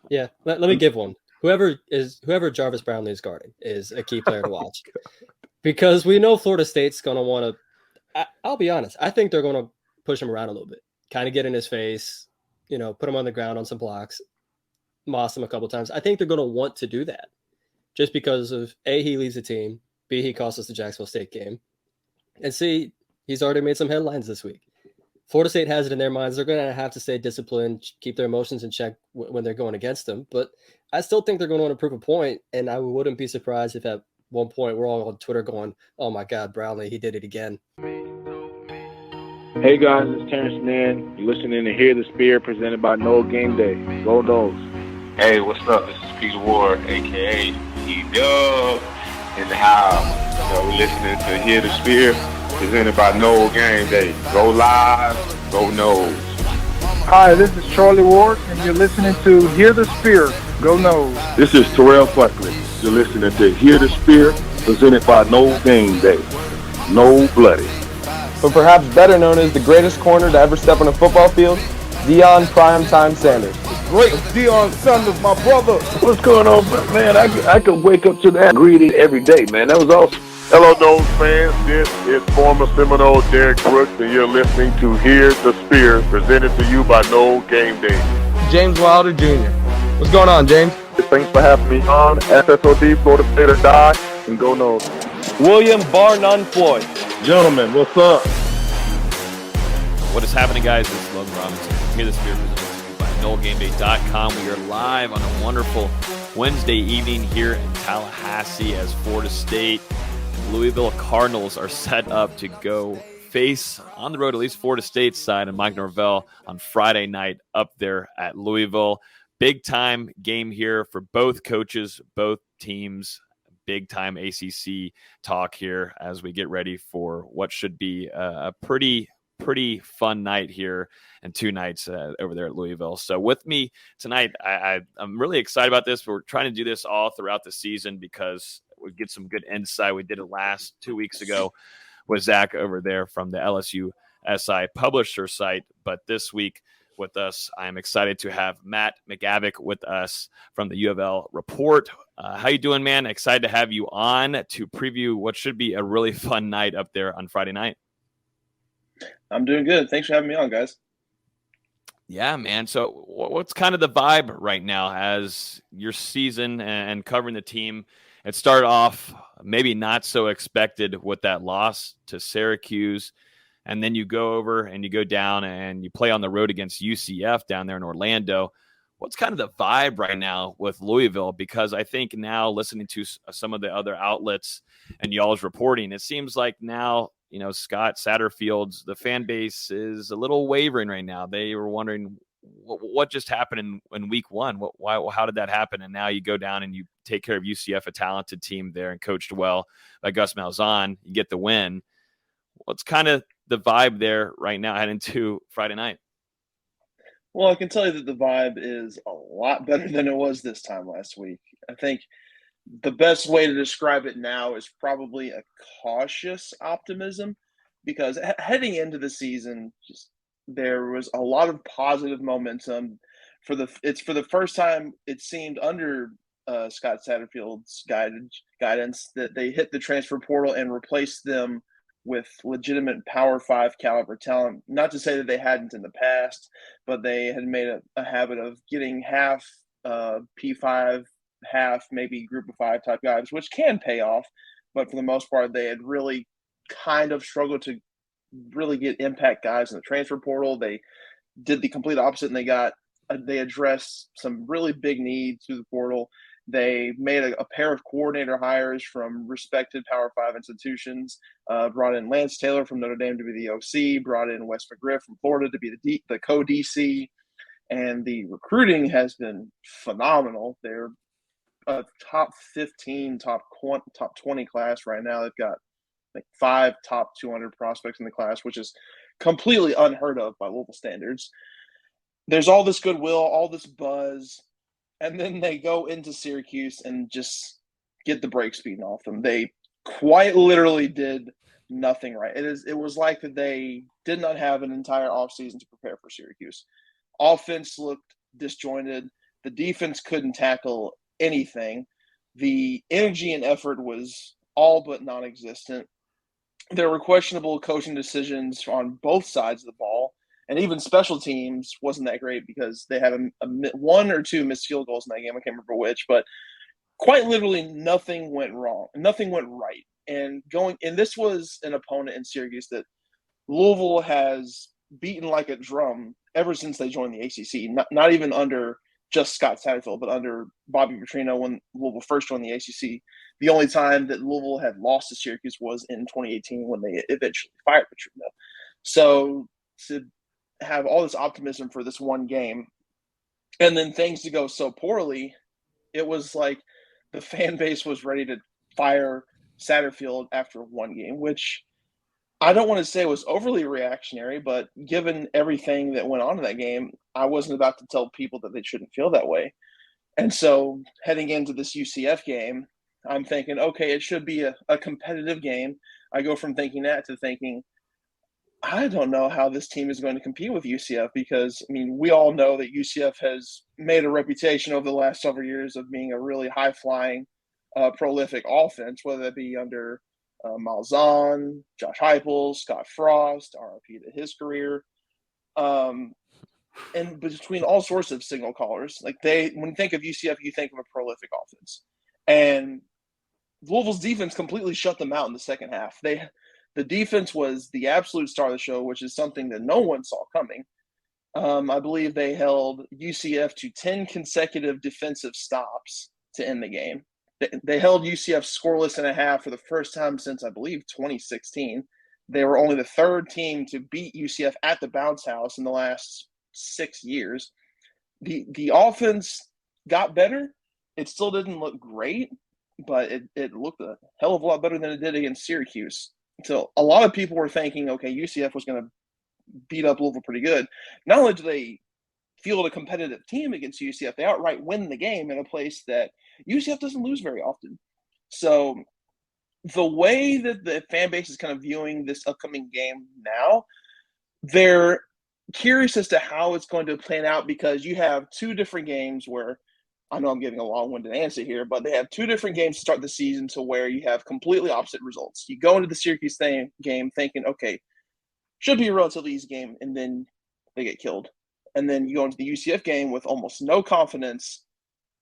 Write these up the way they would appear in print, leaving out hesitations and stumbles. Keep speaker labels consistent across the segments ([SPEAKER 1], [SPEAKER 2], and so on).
[SPEAKER 1] Yeah, let me give one. Whoever Jarvis Brownlee is guarding is a key player to watch because we know Florida State's going to want to. I'll be honest. I think they're going to push him around a little bit, kind of get in his face, put him on the ground on some blocks, moss him a couple times. I think they're going to want to do that just because of A, he leads the team, B, he cost us the Jacksonville State game, and C, he's already made some headlines this week. Florida State has it in their minds. They're going to have to stay disciplined, keep their emotions in check when they're going against them. But I still think they're going to want to prove a point, and I wouldn't be surprised if at one point we're all on Twitter going, "Oh my God, Brownlee, he did it again."
[SPEAKER 2] Hey guys, it's Terrence Mann. You're listening to Hear the Spear, presented by Noel Game Day. Go Noles.
[SPEAKER 3] Hey, what's up? This is Peter Ward, aka E-Dub, in the house. We're listening to Hear the Spear, presented by Noel Game Day. Go live, go Noles.
[SPEAKER 4] Hi, this is Charlie Ward, and you're listening to Hear the Spear, Go Noles.
[SPEAKER 5] This is Terrell Buckley. You're listening to Hear the Spear, presented by Noel Game Day. No Bloody.
[SPEAKER 6] But perhaps better known as the greatest corner to ever step on a football field, Deion Primetime Sanders.
[SPEAKER 5] Great Deion Sanders, my brother. What's going on, man? I could wake up to that greeting every day, man. That was awesome.
[SPEAKER 7] Hello, Noles fans. This is former Seminole Derek Brooks, and you're listening to Hear the Spear, presented to you by Noel Game Day.
[SPEAKER 6] James Wilder Jr. What's going on, James?
[SPEAKER 7] Thanks for having me on. FSOD, Florida State or Die, and go Noles.
[SPEAKER 6] William Bar None Floyd.
[SPEAKER 5] Gentlemen, what's up?
[SPEAKER 8] What is happening, guys? This is Logan Robinson. Hear the Spear, presented to you by NoelGameDay.com. We are live on a wonderful Wednesday evening here in Tallahassee as Florida State and Louisville Cardinals are set up to go face on the road, at least Florida State's side, and Mike Norvell on Friday night up there at Louisville. Big time game here for both coaches, both teams. Big time ACC talk here as we get ready for what should be a pretty fun night here and two nights over there at Louisville. So with me tonight, I'm really excited about this. We're trying to do this all throughout the season because we get some good insight. We did it last 2 weeks ago with Zach over there from the LSU SI publisher site. But this week with us, I am excited to have Matt McGavic with us from the U of L Report. How you doing, man? Excited to have you on to preview what should be a really fun night up there on Friday night.
[SPEAKER 9] I'm doing good. Thanks for having me on, guys.
[SPEAKER 8] Yeah, man. So what's kind of the vibe right now as your season and covering the team? It started off maybe not so expected with that loss to Syracuse. And then you go over and you go down and you play on the road against UCF down there in Orlando. What's kind of the vibe right now with Louisville? Because I think now listening to some of the other outlets and y'all's reporting, it seems like now, Scott Satterfield's, the fan base is a little wavering right now. They were wondering what just happened in week one. How did that happen? And now you go down and you take care of UCF, a talented team there and coached well by Gus Malzahn. You get the win. What's kind of the vibe there right now heading to Friday night?
[SPEAKER 9] Well, I can tell you that the vibe is a lot better than it was this time last week. I think the best way to describe it now is probably a cautious optimism because heading into the season, there was a lot of positive momentum. It's for the first time it seemed under Scott Satterfield's guidance that they hit the transfer portal and replaced them with legitimate Power 5 caliber talent. Not to say that they hadn't in the past, but they had made a habit of getting half P5, half maybe group of five type guys, which can pay off. But for the most part, they had really kind of struggled to really get impact guys in the transfer portal. They did the complete opposite, and they addressed some really big needs through the portal. They made a pair of coordinator hires from respected Power 5 institutions, brought in Lance Taylor from Notre Dame to be the OC, brought in Wes McGriff from Florida to be the co-DC, and the recruiting has been phenomenal. They're a top 15, top 20 class right now. They've got 5 top 200 prospects in the class, which is completely unheard of by Louisville standards. There's all this goodwill, all this buzz. And then they go into Syracuse and just get the brakes beaten off them. They quite literally did nothing right. It was like that they did not have an entire offseason to prepare for Syracuse. Offense looked disjointed. The defense couldn't tackle anything. The energy and effort was all but non-existent. There were questionable coaching decisions on both sides of the ball, and even special teams wasn't that great because they had one or two missed field goals in that game. I can't remember which, but quite literally nothing went wrong. Nothing went right. And this was an opponent in Syracuse that Louisville has beaten like a drum ever since they joined the ACC. Not even under just Scott Satterfield, but under Bobby Petrino when Louisville first joined the ACC. The only time that Louisville had lost to Syracuse was in 2018 when they eventually fired Petrino. So to have all this optimism for this one game, and then things to go so poorly, it was like the fan base was ready to fire Satterfield after one game, which I don't want to say was overly reactionary, but given everything that went on in that game, I wasn't about to tell people that they shouldn't feel that way. And so heading into this UCF game, I'm thinking, okay, it should be a competitive game. I go from thinking that to thinking, I don't know how this team is going to compete with UCF because, I mean, we all know that UCF has made a reputation over the last several years of being a really high-flying, prolific offense, whether that be under Malzahn, Josh Heupel, Scott Frost, RIP to his career, and between all sorts of signal callers. Like when you think of UCF, you think of a prolific offense. And Louisville's defense completely shut them out in the second half. The defense was the absolute star of the show, which is something that no one saw coming. I believe they held UCF to 10 consecutive defensive stops to end the game. They held UCF scoreless in a half for the first time since, I believe, 2016. They were only the third team to beat UCF at the bounce house in the last 6 years. The offense got better. It still didn't look great, but it looked a hell of a lot better than it did against Syracuse. So a lot of people were thinking, okay, UCF was going to beat up Louisville pretty good. Not only do they field a competitive team against UCF, they outright win the game in a place that UCF doesn't lose very often. So the way that the fan base is kind of viewing this upcoming game now, they're curious as to how it's going to plan out because you have two different games where I know I'm giving a long-winded answer here, but they have two different games to start the season to where you have completely opposite results. You go into the Syracuse game thinking, okay, should be a relatively easy game, and then they get killed. And then you go into the UCF game with almost no confidence,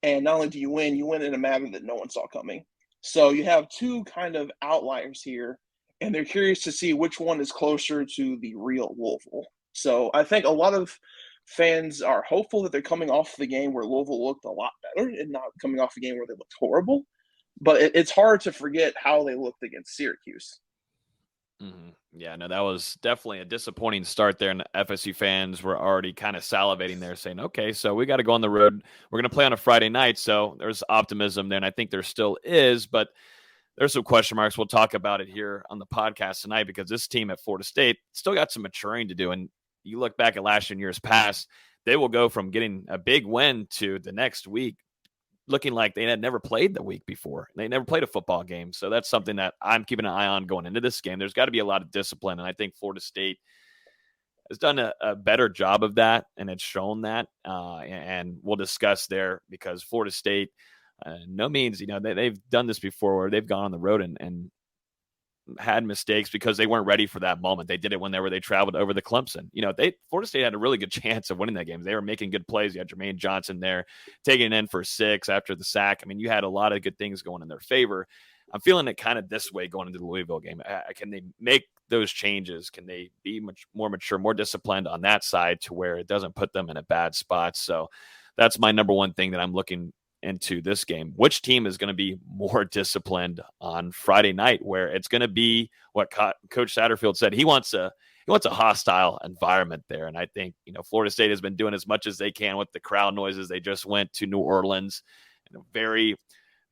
[SPEAKER 9] and not only do you win in a manner that no one saw coming. So you have two kind of outliers here, and they're curious to see which one is closer to the real Louisville. So I think a lot of fans are hopeful that they're coming off the game where Louisville looked a lot better and not coming off a game where they looked horrible. But it's hard to forget how they looked against Syracuse.
[SPEAKER 8] Mm-hmm. Yeah, no, that was definitely a disappointing start there, and FSU fans were already kind of salivating there saying, okay, so we got to go on the road. We're going to play on a Friday night, so there's optimism there, and I think there still is, but there's some question marks. We'll talk about it here on the podcast tonight because this team at Florida State still got some maturing to do, and you look back at last year and years past, they will go from getting a big win to the next week looking like they had never played the week before. They never played a football game. So that's something that I'm keeping an eye on going into this game. There's got to be a lot of discipline, and I think Florida State has done a better job of that, and it's shown that. And we'll discuss there because Florida State, no means, they've done this before where they've gone on the road and had mistakes because they weren't ready for that moment. They did it whenever they traveled over to Clemson. Florida State had a really good chance of winning that game. They were making good plays. You had Jermaine Johnson there taking it in for 6 after the sack. I mean, you had a lot of good things going in their favor. I'm feeling it kind of this way going into the Louisville game. Can they make those changes? Can they be much more mature, more disciplined on that side to where it doesn't put them in a bad spot? So that's my number one thing that I'm looking into this game. Which team is going to be more disciplined on Friday night, where it's going to be what Coach Satterfield said. He wants a hostile environment there. And I think, Florida State has been doing as much as they can with the crowd noises. They just went to New Orleans, very,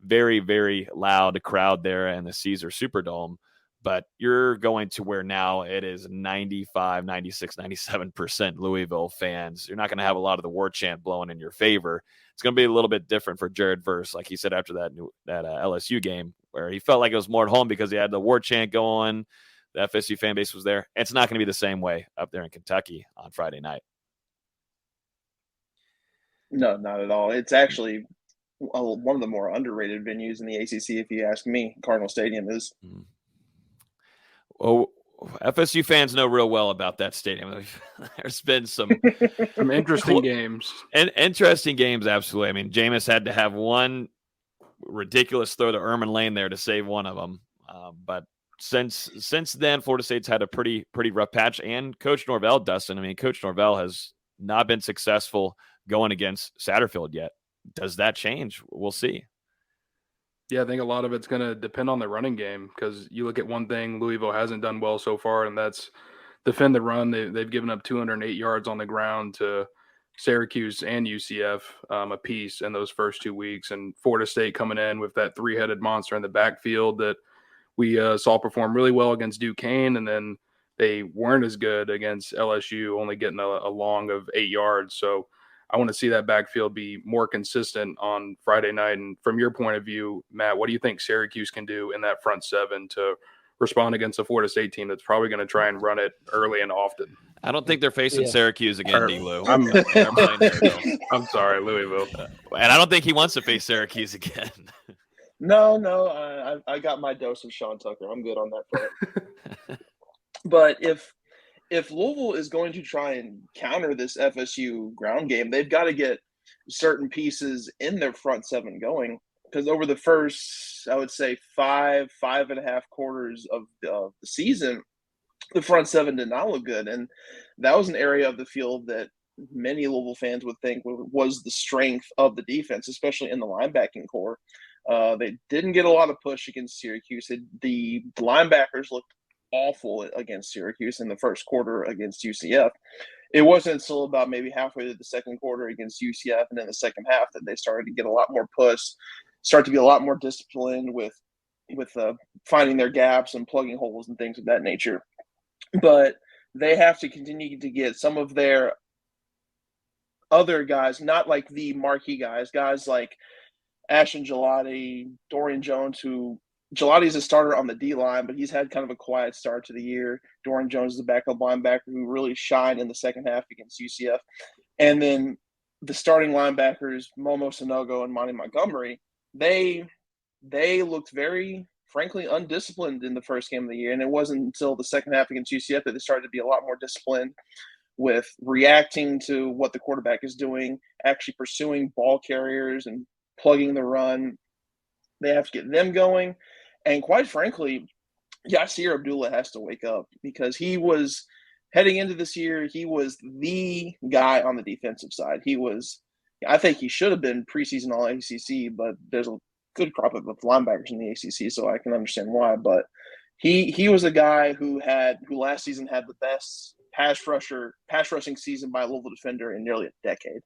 [SPEAKER 8] very, very loud crowd there in the Caesar Superdome. But you're going to where now it is 95, 96, 97% Louisville fans. You're not going to have a lot of the war chant blowing in your favor. It's going to be a little bit different for Jared Verse, like he said after that LSU game, where he felt like it was more at home because he had the war chant going. The FSU fan base was there. It's not going to be the same way up there in Kentucky on Friday night.
[SPEAKER 9] No, not at all. It's actually one of the more underrated venues in the ACC, if you ask me. Cardinal Stadium is.
[SPEAKER 8] Well, FSU fans know real well about that stadium. There's been some
[SPEAKER 10] interesting games.
[SPEAKER 8] And interesting games, absolutely. I mean, Jameis had to have one ridiculous throw to Erman Lane there to save one of them. But since then, Florida State's had a pretty rough patch. And Coach Norvell, Dustin, I mean, Coach Norvell has not been successful going against Satterfield yet. Does that change? We'll see.
[SPEAKER 10] Yeah, I think a lot of it's going to depend on the running game, because you look at one thing Louisville hasn't done well so far, and that's defend the run. They've given up 208 yards on the ground to Syracuse and UCF apiece in those first 2 weeks. And Florida State coming in with that three-headed monster in the backfield that we saw perform really well against Duquesne, and then they weren't as good against LSU, only getting a long of 8 yards. So I want to see that backfield be more consistent on Friday night. And from your point of view, Matt, what do you think Syracuse can do in that front seven to respond against a Florida State team that's probably going to try and run it early and often?
[SPEAKER 8] I don't think they're facing Syracuse again, D-Lou.
[SPEAKER 10] I'm sorry, Louisville.
[SPEAKER 8] And I don't think he wants to face Syracuse again.
[SPEAKER 9] No, I got my dose of Sean Tucker. I'm good on that front. But if Louisville is going to try and counter this FSU ground game, they've got to get certain pieces in their front seven going, because over the first, I would say, five and a half quarters of the season, the front seven did not look good. And that was an area of the field that many Louisville fans would think was the strength of the defense, especially in the linebacking core. They didn't get a lot of push against Syracuse. The linebackers looked awful against Syracuse in the first quarter against UCF. It wasn't until about maybe halfway through the second quarter against UCF and in the second half that they started to get a lot more push, start to be a lot more disciplined with finding their gaps and plugging holes and things of that nature. But they have to continue to get some of their other guys, not like the marquee guys like Ashton Gelati, Dorian Jones, who Gelati's a starter on the D-line, but he's had kind of a quiet start to the year. Dorian Jones is the backup linebacker who really shined in the second half against UCF. And then the starting linebackers, Momo Sonogo and Monty Montgomery, they looked very, frankly, undisciplined in the first game of the year. And it wasn't until the second half against UCF that they started to be a lot more disciplined with reacting to what the quarterback is doing, actually pursuing ball carriers and plugging the run. They have to get them going. And quite frankly, Yasir Abdullah has to wake up, because he was heading into this year, he was the guy on the defensive side. I think he should have been preseason All-ACC, but there's a good crop of linebackers in the ACC, so I can understand why. But he was a guy who last season had the best pass rushing season by a Louisville defender in nearly a decade.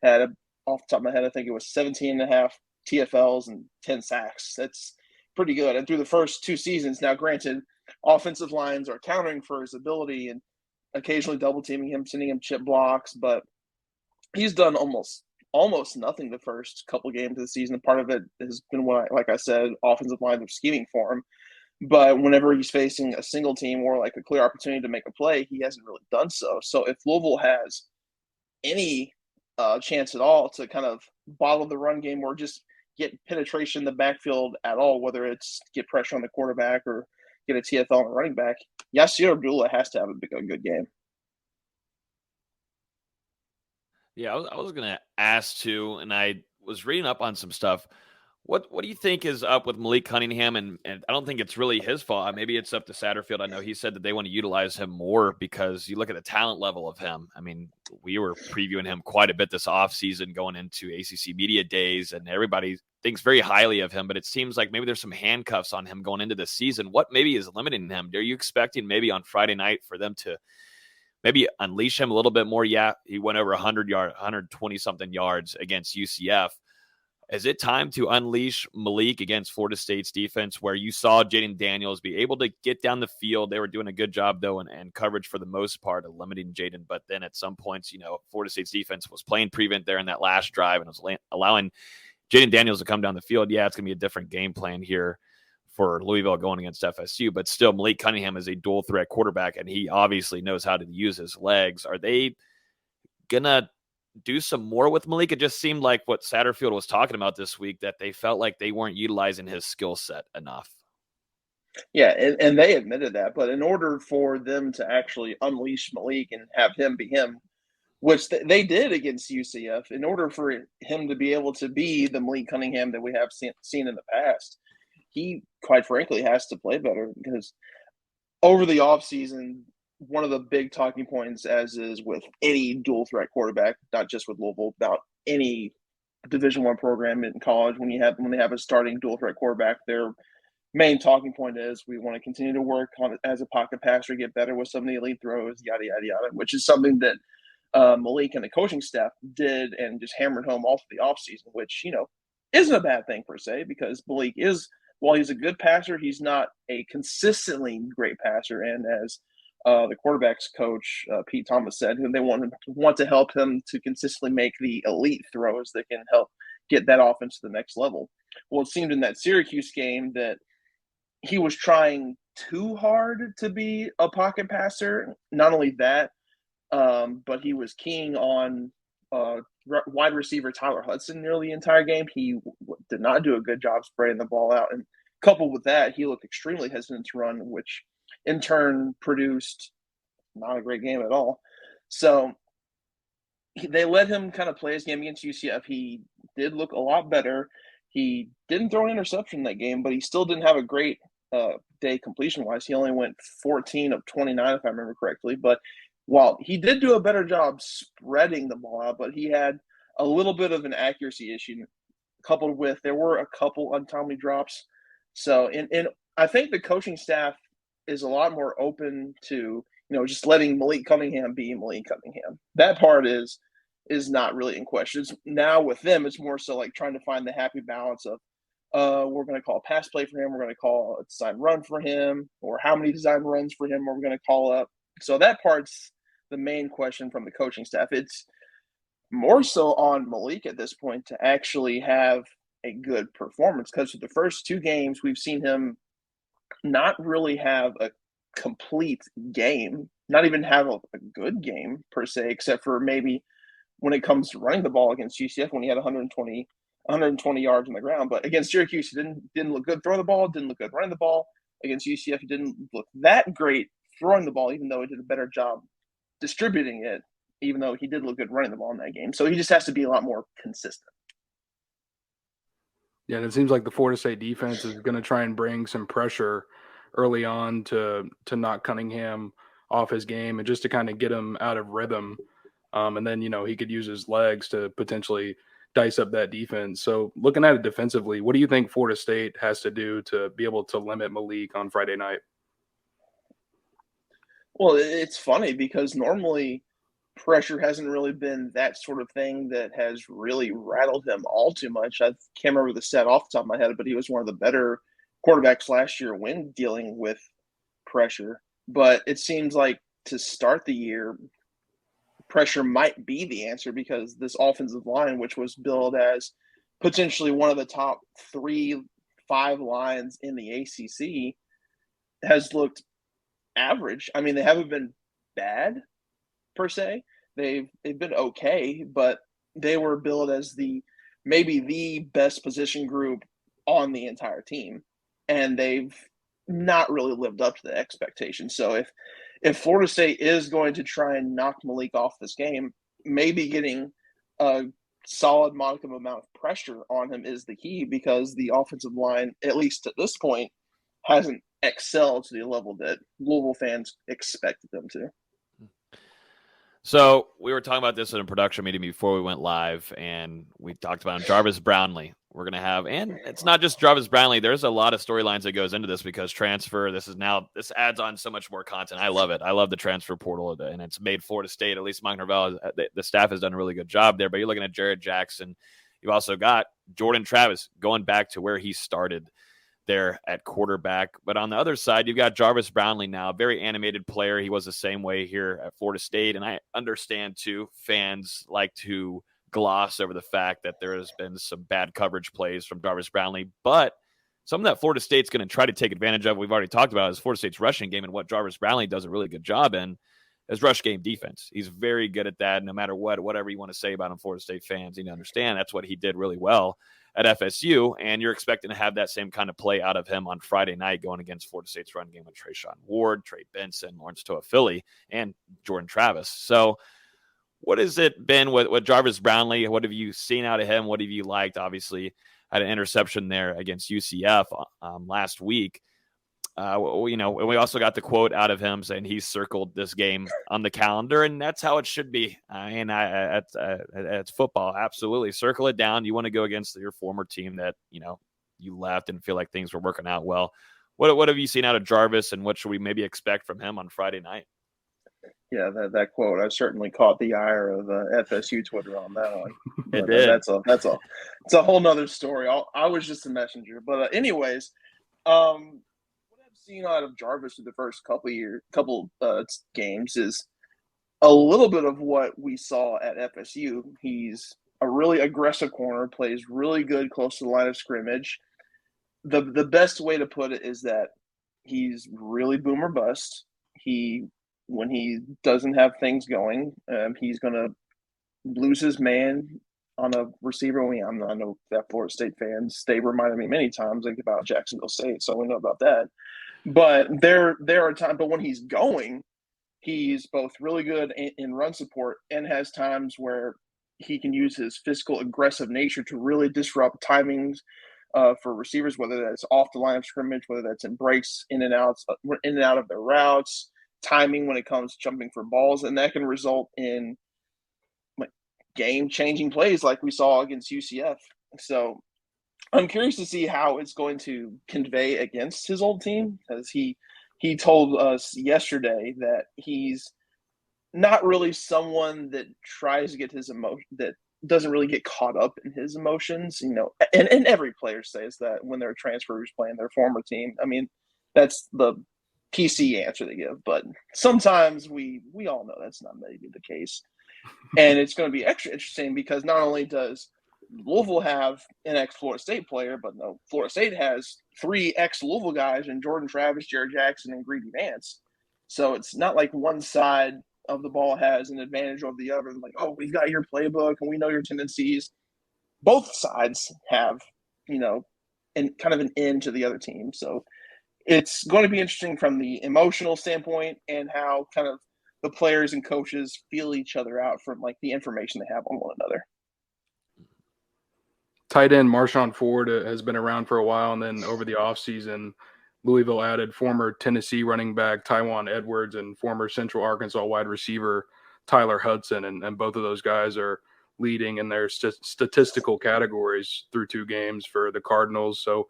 [SPEAKER 9] Had, off the top of my head, I think it was 17.5 TFLs and 10 sacks. That's pretty good. And through the first 2 seasons, now granted, offensive lines are countering for his ability and occasionally double teaming him, sending him chip blocks, but he's done almost nothing the first couple games of the season. Part of it has been like I said, offensive lines are scheming for him. But whenever he's facing a single team or like a clear opportunity to make a play, he hasn't really done so. So if Louisville has any chance at all to kind of bottle the run game or just get penetration in the backfield at all, whether it's get pressure on the quarterback or get a TFL on the running back, Yasir Abdullah has to have a good game.
[SPEAKER 8] Yeah, I was going to ask too, and I was reading up on some stuff. What do you think is up with Malik Cunningham? And I don't think it's really his fault. Maybe it's up to Satterfield. I know he said that they want to utilize him more because you look at the talent level of him. I mean, we were previewing him quite a bit this offseason going into ACC Media Days, and everybody thinks very highly of him, but it seems like maybe there's some handcuffs on him going into this season. What maybe is limiting him? Are you expecting maybe on Friday night for them to maybe unleash him a little bit more? Yeah, he went over 120-something yards against UCF. Is it time to unleash Malik against Florida State's defense, where you saw Jaden Daniels be able to get down the field? They were doing a good job, though, and coverage for the most part of limiting Jaden. But then at some points, Florida State's defense was playing prevent there in that last drive and was allowing Jaden Daniels to come down the field. Yeah, it's going to be a different game plan here for Louisville going against FSU. But still, Malik Cunningham is a dual-threat quarterback, and he obviously knows how to use his legs. Are they going to do some more with Malik? It just seemed like what Satterfield was talking about this week, that they felt like they weren't utilizing his skill set enough.
[SPEAKER 9] Yeah, and they admitted that. But in order for them to actually unleash Malik and have him be him, which they did against UCF, in order for him to be able to be the Malik Cunningham that we have seen in the past, he, quite frankly, has to play better. Because over the offseason, one of the big talking points, as is with any dual threat quarterback, not just with Louisville, about any Division I program in college, when they have a starting dual threat quarterback, their main talking point is we want to continue to work on it as a pocket passer, get better with some of the elite throws, yada yada yada, which is something that Malik and the coaching staff did and just hammered home all through the offseason, which, isn't a bad thing per se, because Malik is, while he's a good passer, he's not a consistently great passer. And as the quarterback's coach, Pete Thomas, said, who they want to help him to consistently make the elite throws that can help get that offense to the next level. Well, it seemed in that Syracuse game that he was trying too hard to be a pocket passer. Not only that, but he was keying on wide receiver Tyler Hudson nearly the entire game. He did not do a good job spreading the ball out. And coupled with that, he looked extremely hesitant to run, which in turn produced not a great game at all. So they let him kind of play his game against UCF. He did look a lot better. He didn't throw an interception in that game, but he still didn't have a great day completion-wise. He only went 14 of 29, if I remember correctly. But while he did do a better job spreading the ball out, but he had a little bit of an accuracy issue, coupled with there were a couple untimely drops. So, and I think the coaching staff is a lot more open to, just letting Malik Cunningham be Malik Cunningham. That part is not really in question. Now with them, it's more so like trying to find the happy balance of, we're going to call a pass play for him, we're going to call a design run for him, or how many design runs for him are we going to call up. So that part's the main question from the coaching staff. It's more so on Malik at this point to actually have a good performance, because for the first two games, we've seen him not really have a complete game, not even have a good game per se, except for maybe when it comes to running the ball against UCF when he had 120 yards on the ground. But against Syracuse, he didn't look good throwing the ball, didn't look good running the ball. Against UCF, he didn't look that great throwing the ball, even though he did a better job distributing it, even though he did look good running the ball in that game. So he just has to be a lot more consistent.
[SPEAKER 10] Yeah, and it seems like the Florida State defense is going to try and bring some pressure early on to knock Cunningham off his game and just to kind of get him out of rhythm. And then, he could use his legs to potentially dice up that defense. So looking at it defensively, what do you think Florida State has to do to be able to limit Malik on Friday night?
[SPEAKER 9] Well, it's funny because normally pressure hasn't really been that sort of thing that has really rattled him all too much. I can't remember the stat off the top of my head, but he was one of the better quarterbacks last year when dealing with pressure. But it seems like to start the year, pressure might be the answer, because this offensive line, which was billed as potentially one of the top 3-5 lines in the ACC, has looked average. I mean, they haven't been bad per se. They've been okay, but they were billed as maybe the best position group on the entire team, and they've not really lived up to the expectation. So if Florida State is going to try and knock Malik off this game, maybe getting a solid modicum amount of pressure on him is the key, because the offensive line, at least at this point, hasn't excelled to the level that Louisville fans expected them to.
[SPEAKER 8] So we were talking about this in a production meeting before we went live, and we talked about Jarvis Brownlee. We're going to have, and it's not just Jarvis Brownlee. There's a lot of storylines that goes into this because transfer, this adds on so much more content. I love it. I love the transfer portal, and it's made Florida State, at least Mike Norvell, the staff has done a really good job there. But you're looking at Jared Jackson. You've also got Jordan Travis going back to where he started there at quarterback. But on the other side, you've got Jarvis Brownlee now, a very animated player. He was the same way here at Florida State. And I understand, too, fans like to gloss over the fact that there has been some bad coverage plays from Jarvis Brownlee. But something that Florida State's going to try to take advantage of, we've already talked about, is Florida State's rushing game, and what Jarvis Brownlee does a really good job in is rush game defense. He's very good at that. No matter whatever you want to say about him, Florida State fans, you need to understand that's what he did really well at FSU, and you're expecting to have that same kind of play out of him on Friday night going against Florida State's run game with Trayshawn Ward, Trey Benson, Lawrence Toa-Philly, and Jordan Travis. So what has it been with Jarvis Brownlee? What have you seen out of him? What have you liked? Obviously, had an interception there against UCF last week. We also got the quote out of him saying he circled this game on the calendar, and that's how it should be. It's football. Absolutely. Circle it down. You want to go against your former team that, you left and feel like things were working out well. What have you seen out of Jarvis, and what should we maybe expect from him on Friday night?
[SPEAKER 9] Yeah, that quote, I certainly caught the ire of FSU Twitter on that one.
[SPEAKER 8] It did.
[SPEAKER 9] It's a whole nother story. I was just a messenger. But anyways, what I've seen out of Jarvis for the first couple games is a little bit of what we saw at FSU. He's a really aggressive corner, plays really good close to the line of scrimmage. The best way to put it is that he's really boom or bust. When he doesn't have things going, he's going to lose his man on a receiver. I know that Florida State fans, they reminded me many times about Jacksonville State, so we know about that. But there are times, but when he's going, he's both really good in run support and has times where he can use his physical aggressive nature to really disrupt timings for receivers, whether that's off the line of scrimmage, whether that's in breaks, in and out of their routes, timing when it comes to jumping for balls, and that can result in game-changing plays like we saw against UCF. So I'm curious to see how it's going to convey against his old team, because he told us yesterday that he's not really someone that tries to get his emotion, that doesn't really get caught up in his emotions, and every player says that when they're transfers playing their former team. I mean, that's the PC answer they give, but sometimes we all know that's not maybe the case. And it's going to be extra interesting because not only does Louisville have an ex-Florida State player, but no, Florida State has 3 ex-Louisville guys in Jordan Travis, Jared Jackson, and Greedy Vance. So it's not like one side of the ball has an advantage over the other. Like, oh, we've got your playbook and we know your tendencies. Both sides have, and kind of an end to the other team. So it's going to be interesting from the emotional standpoint and how kind of the players and coaches feel each other out from the information they have on one another.
[SPEAKER 10] Tight end Marshawn Ford has been around for a while, and then over the offseason, Louisville added former Tennessee running back Tywan Edwards and former Central Arkansas wide receiver Tyler Hudson, and both of those guys are leading in their statistical categories through 2 games for the Cardinals. So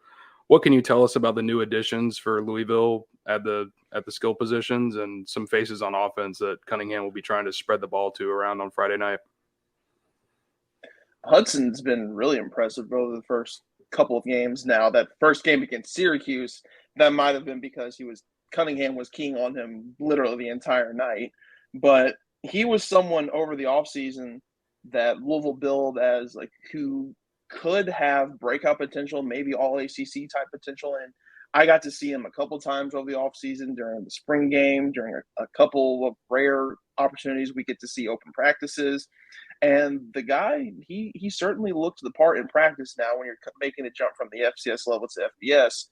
[SPEAKER 10] what can you tell us about the new additions for Louisville at the skill positions and some faces on offense that Cunningham will be trying to spread the ball to around on Friday night?
[SPEAKER 9] Hudson's been really impressive over the first couple of games now. That first game against Syracuse, that might have been because Cunningham was keying on him literally the entire night. But he was someone over the offseason that Louisville billed as who could have breakout potential, maybe all ACC type potential. And I got to see him a couple times over the offseason during the spring game, during a couple of rare opportunities we get to see open practices. And the guy, he certainly looked the part in practice. Now, when you're making a jump from the FCS level to FBS,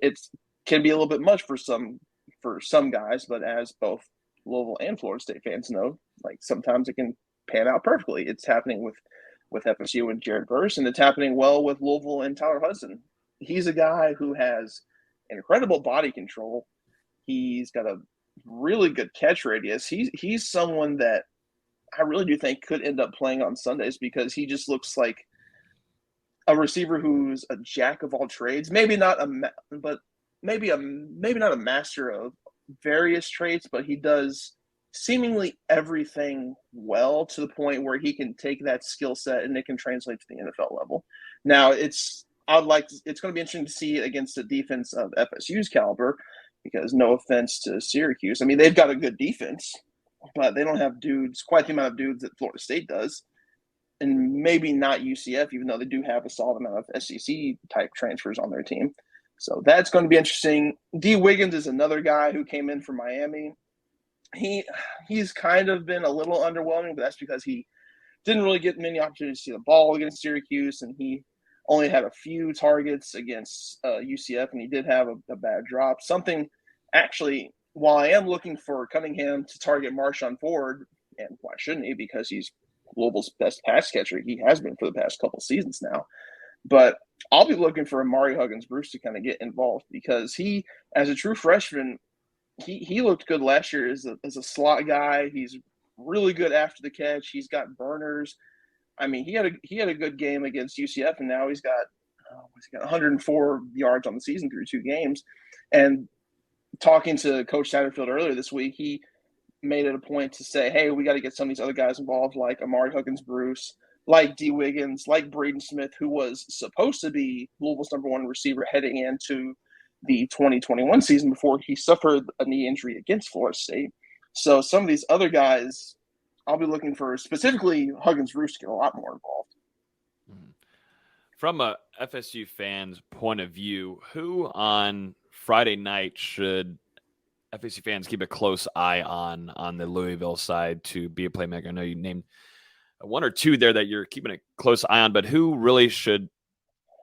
[SPEAKER 9] it can be a little bit much for some guys. But as both Louisville and Florida State fans know, sometimes it can pan out perfectly. It's happening with FSU and Jared Verse, and it's happening well with Louisville and Tyler Hudson. He's a guy who has incredible body control. He's got a really good catch radius. He's someone that I really do think could end up playing on Sundays because he just looks like a receiver who's a jack of all trades. Maybe not a master of various traits, but he does seemingly everything well to the point where he can take that skill set and it can translate to the NFL level. Now, it's going to be interesting to see it against the defense of FSU's caliber, because no offense to Syracuse, I mean, they've got a good defense, but they don't have quite the amount of dudes that Florida State does, and maybe not UCF, even though they do have a solid amount of SEC type transfers on their team. So that's going to be interesting. D. Wiggins is another guy who came in from Miami. he's kind of been a little underwhelming, but that's because he didn't really get many opportunities to see the ball against Syracuse, and he only had a few targets against UCF, and he did have a bad drop. Something, actually, while I am looking for Cunningham to target Marshawn Ford, and why shouldn't he? Because he's Louisville's best pass catcher. He has been for the past couple seasons now. But I'll be looking for Amari Huggins-Bruce to kind of get involved because he, as a true freshman, he looked good last year as a slot guy. He's really good after the catch. He's got burners. I mean, he had a good game against UCF, and now he's got 104 yards on the season through 2 games. And talking to Coach Satterfield earlier this week, he made it a point to say, hey, we got to get some of these other guys involved, like Amari Huggins-Bruce, like D. Wiggins, like Braden Smith, who was supposed to be Louisville's #1 receiver heading into the 2021 season before he suffered a knee injury against Florida State. So some of these other guys, I'll be looking for specifically Huggins-Bruce to get a lot more involved.
[SPEAKER 8] From a FSU fan's point of view, who on Friday night should FSU fans keep a close eye on the Louisville side to be a playmaker? I know you named one or two there that you're keeping a close eye on, but who really should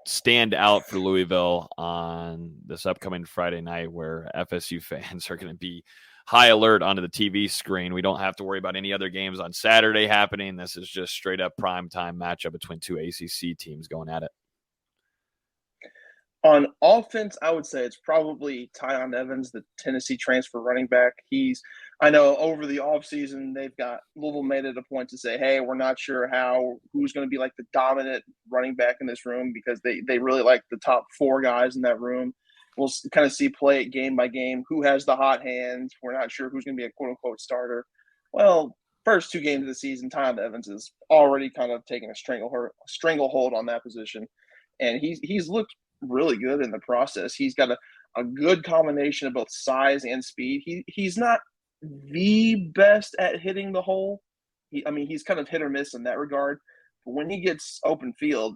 [SPEAKER 8] stand out for Louisville on this upcoming Friday night where FSU fans are going to be high alert onto the TV screen? We don't have to worry about any other games on Saturday happening. This is just straight up primetime matchup between 2 ACC teams going at it.
[SPEAKER 9] On offense, I would say it's probably Tyon Evans, the Tennessee transfer running back. I know over the offseason, Louisville made it a point to say, hey, we're not sure who's going to be like the dominant running back in this room because they really like the top 4 guys in that room. We'll kind of see play it game by game. Who has the hot hand? We're not sure who's going to be a quote-unquote starter. Well, first 2 games of the season, Tyon Evans is already kind of taking a stranglehold on that position. And he's looked really good in the process. He's got a good combination of both size and speed. He's not the best at hitting the hole. He's kind of hit or miss in that regard. But when he gets open field,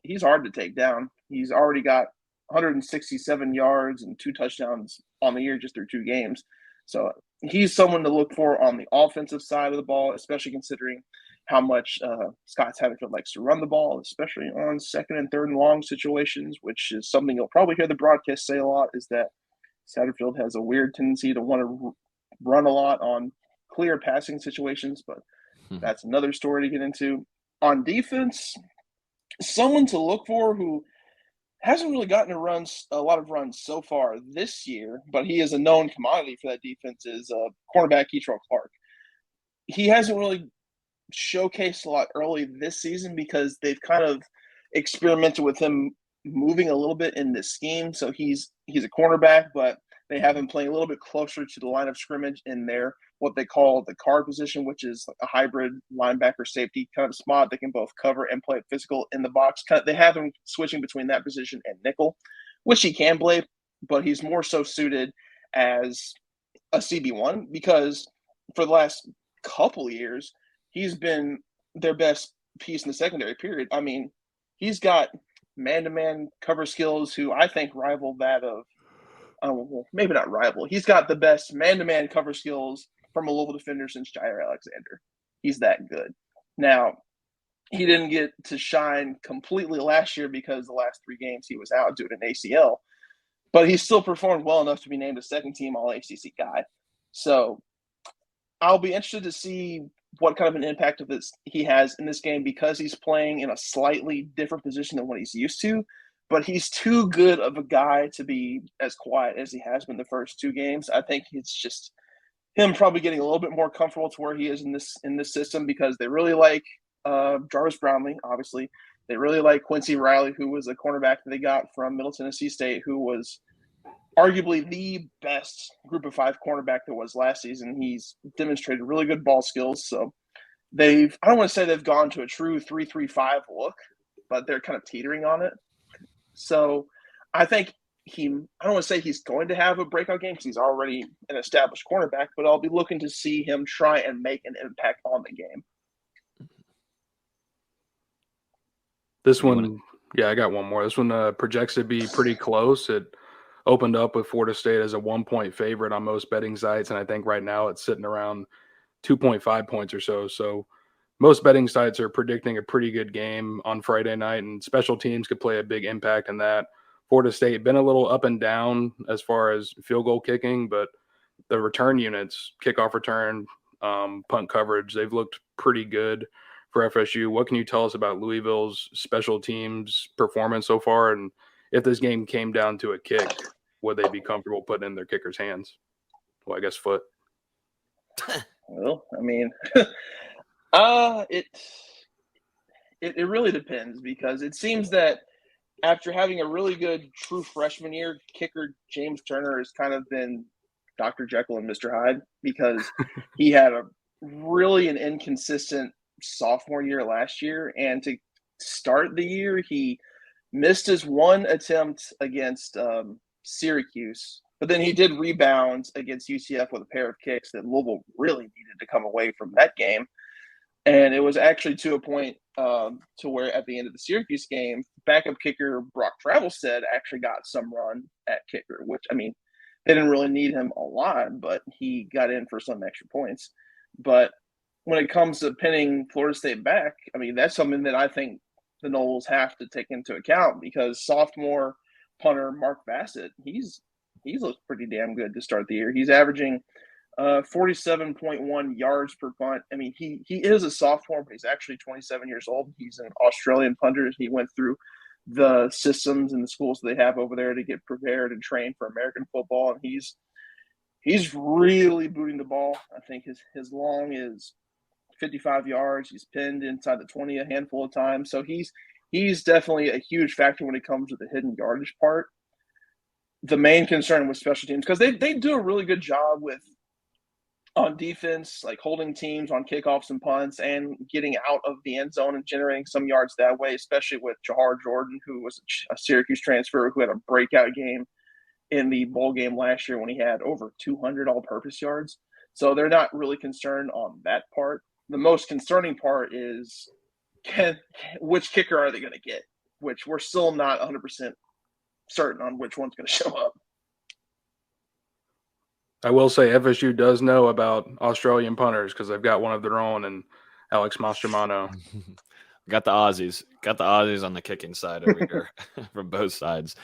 [SPEAKER 9] he's hard to take down. He's already got 167 yards and 2 touchdowns on the year just through 2 games. So he's someone to look for on the offensive side of the ball, especially considering how much Scott Satterfield likes to run the ball, especially on 2nd and 3rd and long situations, which is something you'll probably hear the broadcast say a lot, is that Satterfield has a weird tendency to want to run a lot on clear passing situations, but that's another story to get into. On defense, someone to look for who hasn't really gotten a lot of runs so far this year, but he is a known commodity for that defense, is cornerback Keitrell Clark. He hasn't really showcased a lot early this season because they've kind of experimented with him moving a little bit in this scheme. So he's a cornerback, but they have him playing a little bit closer to the line of scrimmage in their what they call the guard position, which is a hybrid linebacker safety kind of spot. They can both cover and play physical in the box. They have him switching between that position and nickel, which he can play, but he's more so suited as a CB1 because for the last couple of years, he's been their best piece in the secondary period. I mean, he's got man-to-man cover skills who I think rival that of well, maybe not rival. He's got the best man-to-man cover skills from a Louisville defender since Jair Alexander. He's that good. Now, he didn't get to shine completely last year because the last 3 games he was out due to an ACL, but he still performed well enough to be named a second-team All-ACC guy. So I'll be interested to see what kind of an impact of this he has in this game because he's playing in a slightly different position than what he's used to. But he's too good of a guy to be as quiet as he has been the first 2 games. I think it's just him probably getting a little bit more comfortable to where he is in this system because they really like Jarvis Brownlee, obviously. They really like Quincy Riley, who was a cornerback that they got from Middle Tennessee State, who was arguably the best group of 5 cornerback there was last season. He's demonstrated really good ball skills. So I don't want to say they've gone to a true 3-3-5 look, but they're kind of teetering on it. So I think I don't want to say he's going to have a breakout game because he's already an established cornerback, but I'll be looking to see him try and make an impact on the game.
[SPEAKER 10] This one, I got one more. This one projects to be pretty close at opened up with Florida State as a 1-point favorite on most betting sites, and I think right now it's sitting around 2.5 points or so. So most betting sites are predicting a pretty good game on Friday night, and special teams could play a big impact in that. Florida State been a little up and down as far as field goal kicking, but the return units, kickoff return, punt coverage, they've looked pretty good for FSU. What can you tell us about Louisville's special teams performance so far? And if this game came down to a kick, would they be comfortable putting in their kicker's hands? Well, I guess foot.
[SPEAKER 9] Well, I mean, it really depends, because it seems that after having a really good true freshman year, kicker James Turner has kind of been Dr. Jekyll and Mr. Hyde, because he had an inconsistent sophomore year last year, and to start the year, he missed his one attempt against Syracuse, but then he did rebound against UCF with a pair of kicks that Louisville really needed to come away from that game. And it was actually to a point to where at the end of the Syracuse game, backup kicker Brock Travelstead actually got some run at kicker, which, I mean, they didn't really need him a lot, but he got in for some extra points. But when it comes to pinning Florida State back, I mean, that's something that I think the Noles have to take into account, because sophomore punter Mark Bassett, he's looked pretty damn good to start the year. He's averaging 47.1 yards per punt. I mean, he is a sophomore, but he's actually 27 years old. He's an Australian punter. He went through the systems and the schools they have over there to get prepared and trained for American football, and he's really booting the ball. I think his long is 55 yards. He's pinned inside the 20 a handful of times. So he's definitely a huge factor when it comes to the hidden yardage part. The main concern with special teams, because they do a really good job with on defense, like holding teams on kickoffs and punts and getting out of the end zone and generating some yards that way, especially with Jahar Jordan, who was a Syracuse transfer who had a breakout game in the bowl game last year when he had over 200 all-purpose yards. So they're not really concerned on that part. The most concerning part is which kicker are they going to get, which we're still not 100% certain on which one's going to show up.
[SPEAKER 10] I will say FSU does know about Australian punters, because they've got one of their own, and Alex Mastromano.
[SPEAKER 8] Got the Aussies on the kicking side over here from both sides.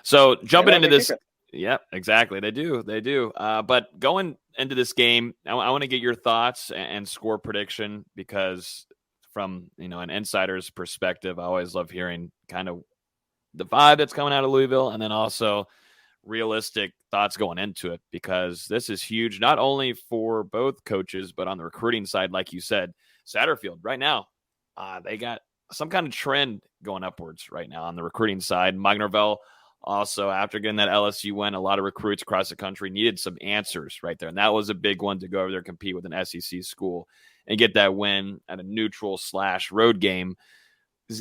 [SPEAKER 8] So jumping into this, yeah, exactly. They do. But going into this game, I want to get your thoughts and score prediction, because from an insider's perspective, I always love hearing kind of the vibe that's coming out of Louisville, and then also realistic thoughts going into it, because this is huge, not only for both coaches, but on the recruiting side, like you said, Satterfield right now, they got some kind of trend going upwards right now on the recruiting side. Mike Norvell also, after getting that LSU win, a lot of recruits across the country needed some answers right there. And that was a big one, to go over there, compete with an SEC school and get that win at a neutral/road game.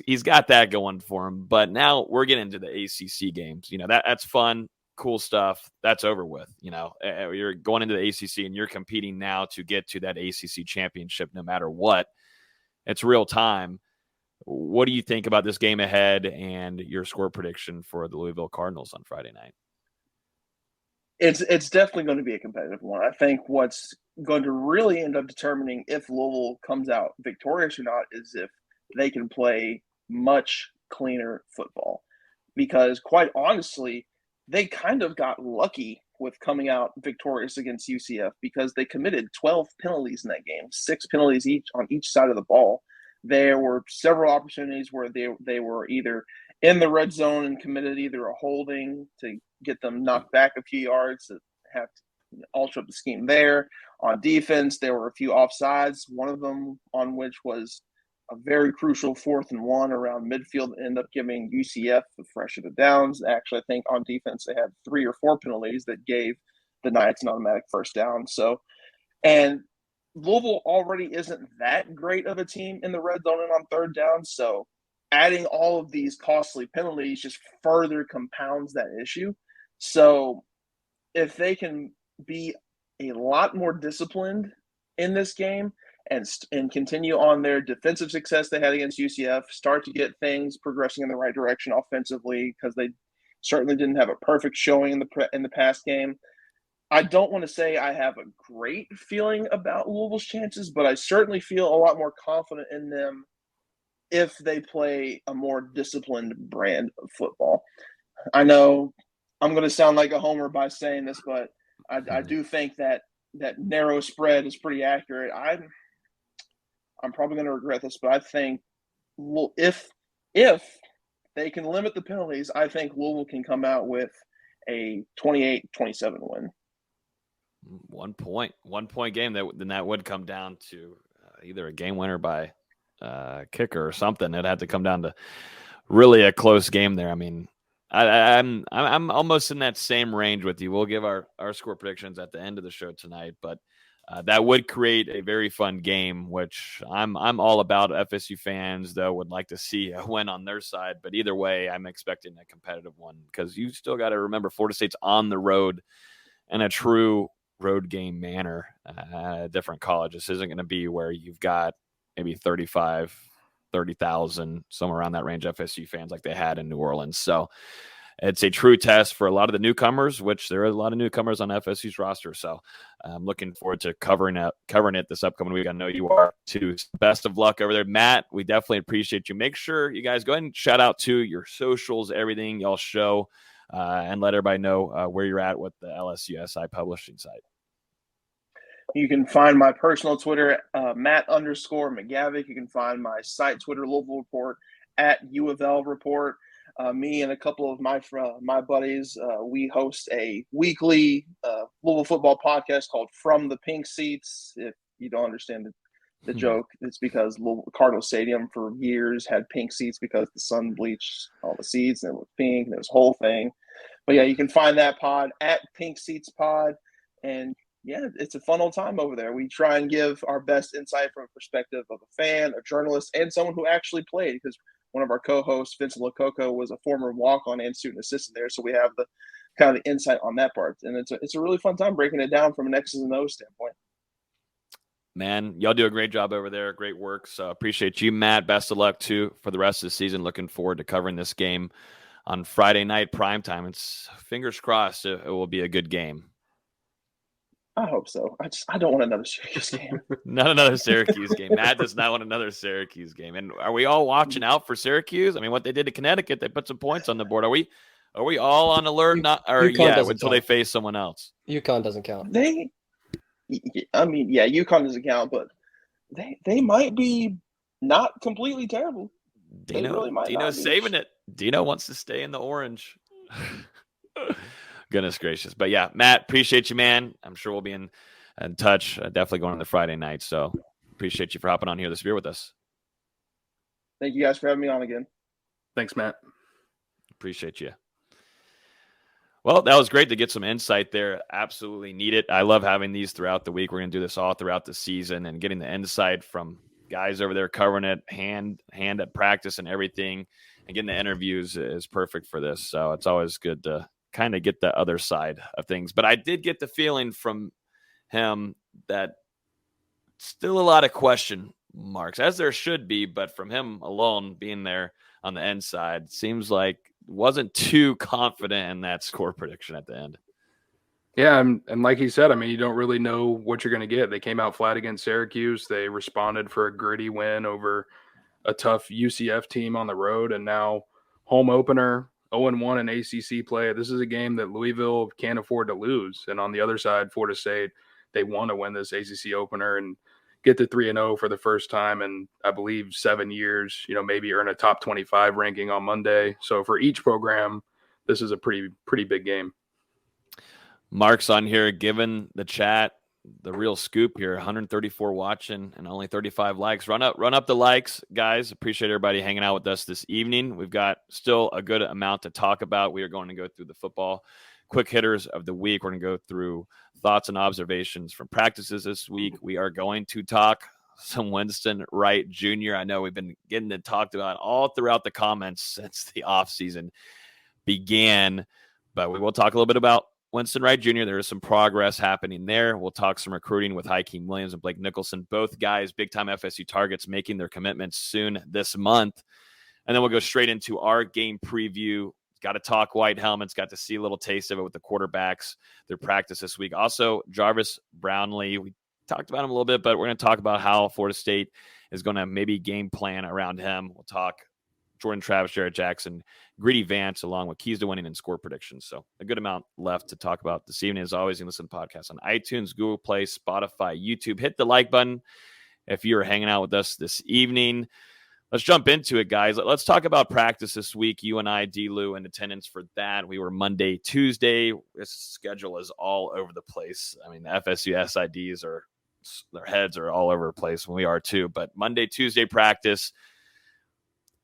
[SPEAKER 8] He's got that going for him. But now we're getting into the ACC games. That's fun, cool stuff. That's over with. You're going into the ACC and you're competing now to get to that ACC championship no matter what. It's real time. What do you think about this game ahead and your score prediction for the Louisville Cardinals on Friday night?
[SPEAKER 9] It's definitely going to be a competitive one. I think what's going to really end up determining if Louisville comes out victorious or not is if they can play much cleaner football. Because quite honestly, they kind of got lucky with coming out victorious against UCF, because they committed 12 penalties in that game, 6 penalties each on each side of the ball. There were several opportunities where they were either in the red zone and committed either a holding to get them knocked back a few yards to have to alter up the scheme there. On defense, there were a few offsides, one of them on which was a very crucial 4th and 1 around midfield, ended up giving UCF the fresh of the downs. Actually, I think on defense they had 3 or 4 penalties that gave the Knights an automatic first down. And Louisville already isn't that great of a team in the red zone and on third down. So adding all of these costly penalties just further compounds that issue. So if they can be a lot more disciplined in this game and continue on their defensive success they had against UCF, start to get things progressing in the right direction offensively, because they Certainly didn't have a perfect showing in the past game. I don't want to say I have a great feeling about Louisville's chances, but I certainly feel a lot more confident in them if they play a more disciplined brand of football. I know I'm going to sound like a homer by saying this, but I do think that narrow spread is pretty accurate. I'm probably going to regret this, but I think if they can limit the penalties, I think Louisville can come out with a 28-27 win.
[SPEAKER 8] 1 point game that would come down to either a game winner by kicker or something. It had to come down to really a close game there. I mean, I'm almost in that same range with you. We'll give our score predictions at the end of the show tonight, but that would create a very fun game, which I'm all about. FSU fans, though, would like to see a win on their side. But either way, I'm expecting a competitive one because you still got to remember Florida State's on the road in a true road game manner at a different college. This isn't going to be where you've got maybe 30,000, somewhere around that range, FSU fans like they had in New Orleans. So it's a true test for a lot of the newcomers, which there are a lot of newcomers on FSU's roster. So I'm looking forward to covering it this upcoming week. I know you are too. Best of luck over there, Matt. We definitely appreciate you. Make sure you guys go ahead and shout out to your socials, everything y'all show, and let everybody know where you're at with the LSUSI publishing site.
[SPEAKER 9] You can find my personal Twitter, Matt_McGavic. You can find my site Twitter, Louisville Report, at U of L Report. Me and a couple of my buddies, we host a weekly Louisville football podcast called From the Pink Seats. If you don't understand the joke, it's because Cardinal Stadium for years had pink seats because the sun bleached all the seats and it was pink and it was a whole thing. But yeah, you can find that pod at Pink Seats Pod. And yeah, it's a fun old time over there. We try and give our best insight from a perspective of a fan, a journalist, and someone who actually played, because one of our co-hosts, Vincent Lococo, was a former walk-on and student assistant there. So we have the kind of the insight on that part. And it's a really fun time breaking it down from an X's and O's standpoint.
[SPEAKER 8] Man, y'all do a great job over there. Great work. So appreciate you, Matt. Best of luck, too, for the rest of the season. Looking forward to covering this game on Friday night primetime. It's fingers crossed it will be a good game.
[SPEAKER 9] I hope so. I don't want another Syracuse game.
[SPEAKER 8] Not another Syracuse game. Matt does not want another Syracuse game. And are we all watching out for Syracuse? I mean, what they did to Connecticut, they put some points on the board. Are we all on alert? Until they face someone else.
[SPEAKER 1] UConn doesn't count.
[SPEAKER 9] UConn doesn't count, but they might be not completely terrible.
[SPEAKER 8] Dino's saving it. Dino wants to stay in the orange. Goodness gracious. But yeah, Matt, appreciate you, man. I'm sure we'll be in touch. Definitely going on the Friday night. So appreciate you for hopping on here this year with us.
[SPEAKER 9] Thank you guys for having me on again.
[SPEAKER 10] Thanks, Matt.
[SPEAKER 8] Appreciate you. Well, that was great to get some insight there. Absolutely need it. I love having these throughout the week. We're going to do this all throughout the season, and getting the insight from guys over there covering it, hand at practice and everything, and getting the interviews is perfect for this. So it's always good to kind of get the other side of things. But I did get the feeling from him that still a lot of question marks, as there should be, but from him alone being there on the inside, seems like wasn't too confident in that score prediction at the end.
[SPEAKER 10] Yeah, and like he said, I mean, you don't really know what you're going to get. They came out flat against Syracuse. They responded for a gritty win over a tough UCF team on the road, and now home opener, 0-1 in ACC play. This is a game that Louisville can't afford to lose. And on the other side, Florida State, they want to win this ACC opener and get to 3-0 for the first time in, I believe, 7 years, maybe earn a top 25 ranking on Monday. So for each program, this is a pretty big game.
[SPEAKER 8] Mark's on here giving the chat the real scoop here. 134 watching and only 35 likes. Run up the likes, guys. Appreciate everybody hanging out with us this evening. We've got still a good amount to talk about. We are going to go through the football quick hitters of the week. We're going to go through thoughts and observations from practices this week. We are going to talk some Winston Wright Jr. I know we've been getting it talked about all throughout the comments since the offseason began, but we will talk a little bit about Winston Wright Jr. There is some progress happening there. We'll talk some recruiting with Hakeem Williams and Blake Nicholson, both guys, big-time FSU targets, making their commitments soon this month. And then we'll go straight into our game preview, got to talk white helmets, got to see a little taste of it with the quarterbacks, their practice this week. Also, Jarvis Brownlee, we talked about him a little bit, but we're going to talk about how Florida State is going to maybe game plan around him. We'll talk Jordan Travis, Jared Jackson, Greedy Vance, along with keys to winning and score predictions. So a good amount left to talk about this evening. As always, you can listen to podcasts on iTunes, Google Play, Spotify, YouTube. Hit the like button if you're hanging out with us this evening. Let's jump into it, guys. Let's talk about practice this week. You and I, D-Lou, in attendance for that. We were Monday, Tuesday. This schedule is all over the place. I mean, the FSU SIDs their heads are all over the place, and we are too. But Monday, Tuesday practice,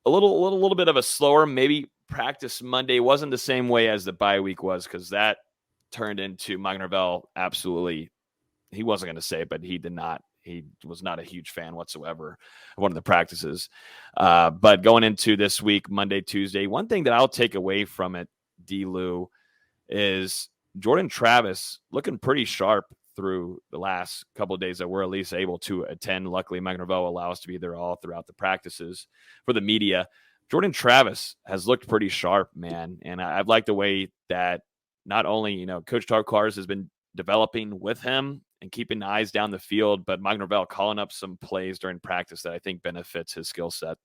[SPEAKER 8] a little bit of a slower, maybe practice Monday wasn't the same way as the bye week was, because that turned into Mike Norvell absolutely, he wasn't going to say it, but he was not a huge fan whatsoever of one of the practices. But going into this week, Monday, Tuesday, one thing that I'll take away from it, D-Lou, is Jordan Travis looking pretty sharp through the last couple of days that we're at least able to attend. Luckily, Mike Norvell allows us to be there all throughout the practices for the media. Jordan Travis has looked pretty sharp, man. And I've liked the way that not only, Coach Tarkars has been developing with him and keeping eyes down the field, but Mike Norvell calling up some plays during practice that I think benefits his skill set.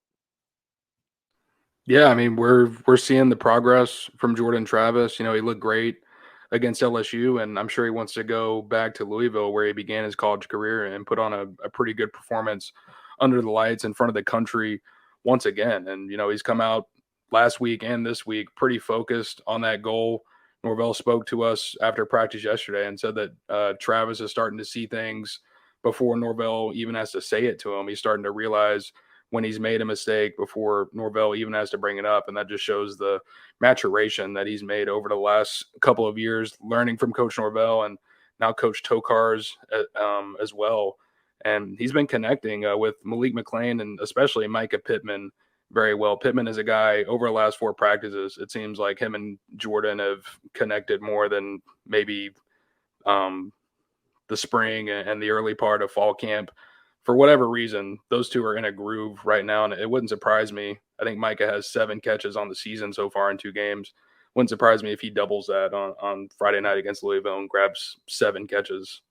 [SPEAKER 10] Yeah, I mean, we're seeing the progress from Jordan Travis. He looked great against LSU, and I'm sure he wants to go back to Louisville, where he began his college career, and put on a pretty good performance under the lights in front of the country once again. And, he's come out last week and this week pretty focused on that goal. Norvell spoke to us after practice yesterday and said that Travis is starting to see things before Norvell even has to say it to him. He's starting to realize when he's made a mistake before Norvell even has to bring it up. And that just shows the maturation that he's made over the last couple of years, learning from Coach Norvell and now Coach Tokars as well. And he's been connecting with Malik McLean and especially Micah Pittman very well. Pittman is a guy over the last 4 practices. It seems like him and Jordan have connected more than maybe the spring and the early part of fall camp. For whatever reason, those two are in a groove right now, and it wouldn't surprise me. I think Micah has 7 catches on the season so far in 2 games. Wouldn't surprise me if he doubles that on Friday night against Louisville and grabs 7 catches.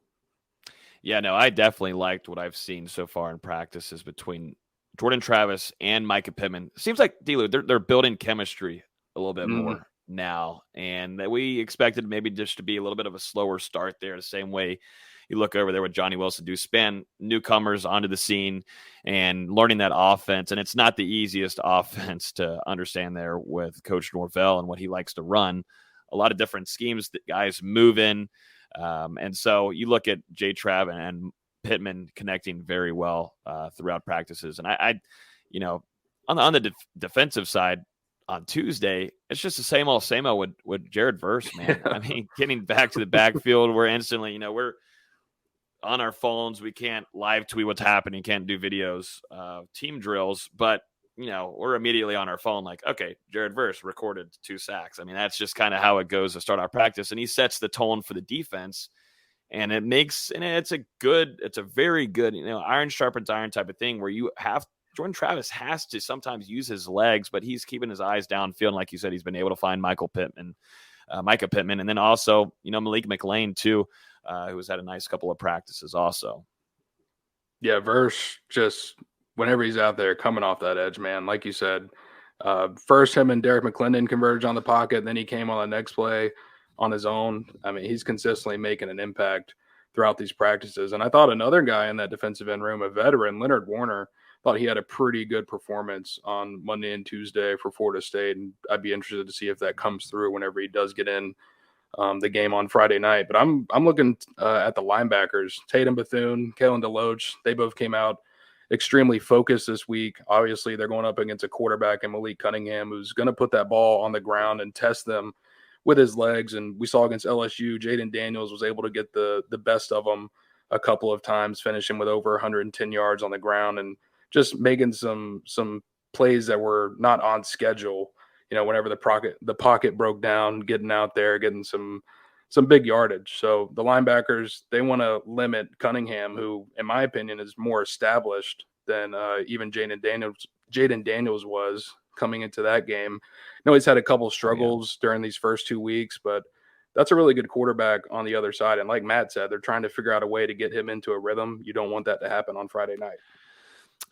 [SPEAKER 8] Yeah, no, I definitely liked what I've seen so far in practices between Jordan Travis and Micah Pittman. Seems like, D-Lou, they're building chemistry a little bit more now, and that we expected maybe just to be a little bit of a slower start there, the same way you look over there with Johnny Wilson do, span newcomers onto the scene and learning that offense. And it's not the easiest offense to understand there with Coach Norvell and what he likes to run. A lot of different schemes that guys move in. And so you look at Jay Trav and Pittman connecting very well throughout practices. And I on the defensive side on Tuesday, it's just the same old with Jared Verse, man. I mean, getting back to the backfield, we're instantly, we're on our phones. We can't live tweet what's happening. Can't do videos, team drills, but we're immediately on our phone. Like, okay, Jared Verse recorded 2 sacks. I mean, that's just kind of how it goes to start our practice. And he sets the tone for the defense, and it's a very good, iron sharpens iron type of thing, where Jordan Travis has to sometimes use his legs, but he's keeping his eyes downfield. And like you said, he's been able to find Micah Pittman, and then also, Malik McLean too, who's had a nice couple of practices also.
[SPEAKER 10] Yeah, Verse, just whenever he's out there coming off that edge, man, like you said, first him and Derek McClendon converged on the pocket, then he came on the next play on his own. I mean, he's consistently making an impact throughout these practices. And I thought another guy in that defensive end room, a veteran, Leonard Warner, thought he had a pretty good performance on Monday and Tuesday for Florida State. And I'd be interested to see if that comes through whenever he does get in the game on Friday night. But I'm looking at the linebackers, Tatum Bethune, Kalen DeLoach. They both came out extremely focused this week. Obviously, they're going up against a quarterback in Malik Cunningham, who's going to put that ball on the ground and test them with his legs. And we saw against LSU, Jaden Daniels was able to get the best of them a couple of times, finishing with over 110 yards on the ground and just making some plays that were not on schedule. Whenever the pocket broke down, getting out there, getting some big yardage. So the linebackers, they want to limit Cunningham, who, in my opinion, is more established than even Jaden Daniels was coming into that game. I know he's had a couple struggles during these first 2 weeks, but that's a really good quarterback on the other side. And like Matt said, they're trying to figure out a way to get him into a rhythm. You don't want that to happen on Friday night.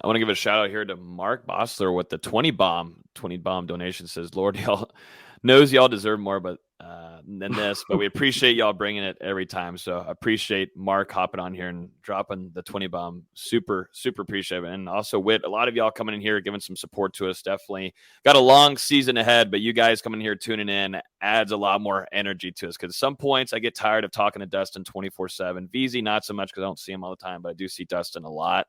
[SPEAKER 8] I want to give a shout out here to Mark Bossler with the 20 bomb donation. Says, Lord, y'all knows y'all deserve more than this, but we appreciate y'all bringing it every time. So appreciate Mark hopping on here and dropping the 20 bomb. Super, super appreciate it. And also Whit, a lot of y'all coming in here, giving some support to us. Definitely got a long season ahead, but you guys coming here, tuning in adds a lot more energy to us. Cause at some points I get tired of talking to Dustin 24/7. VZ, not so much cause I don't see him all the time, but I do see Dustin a lot.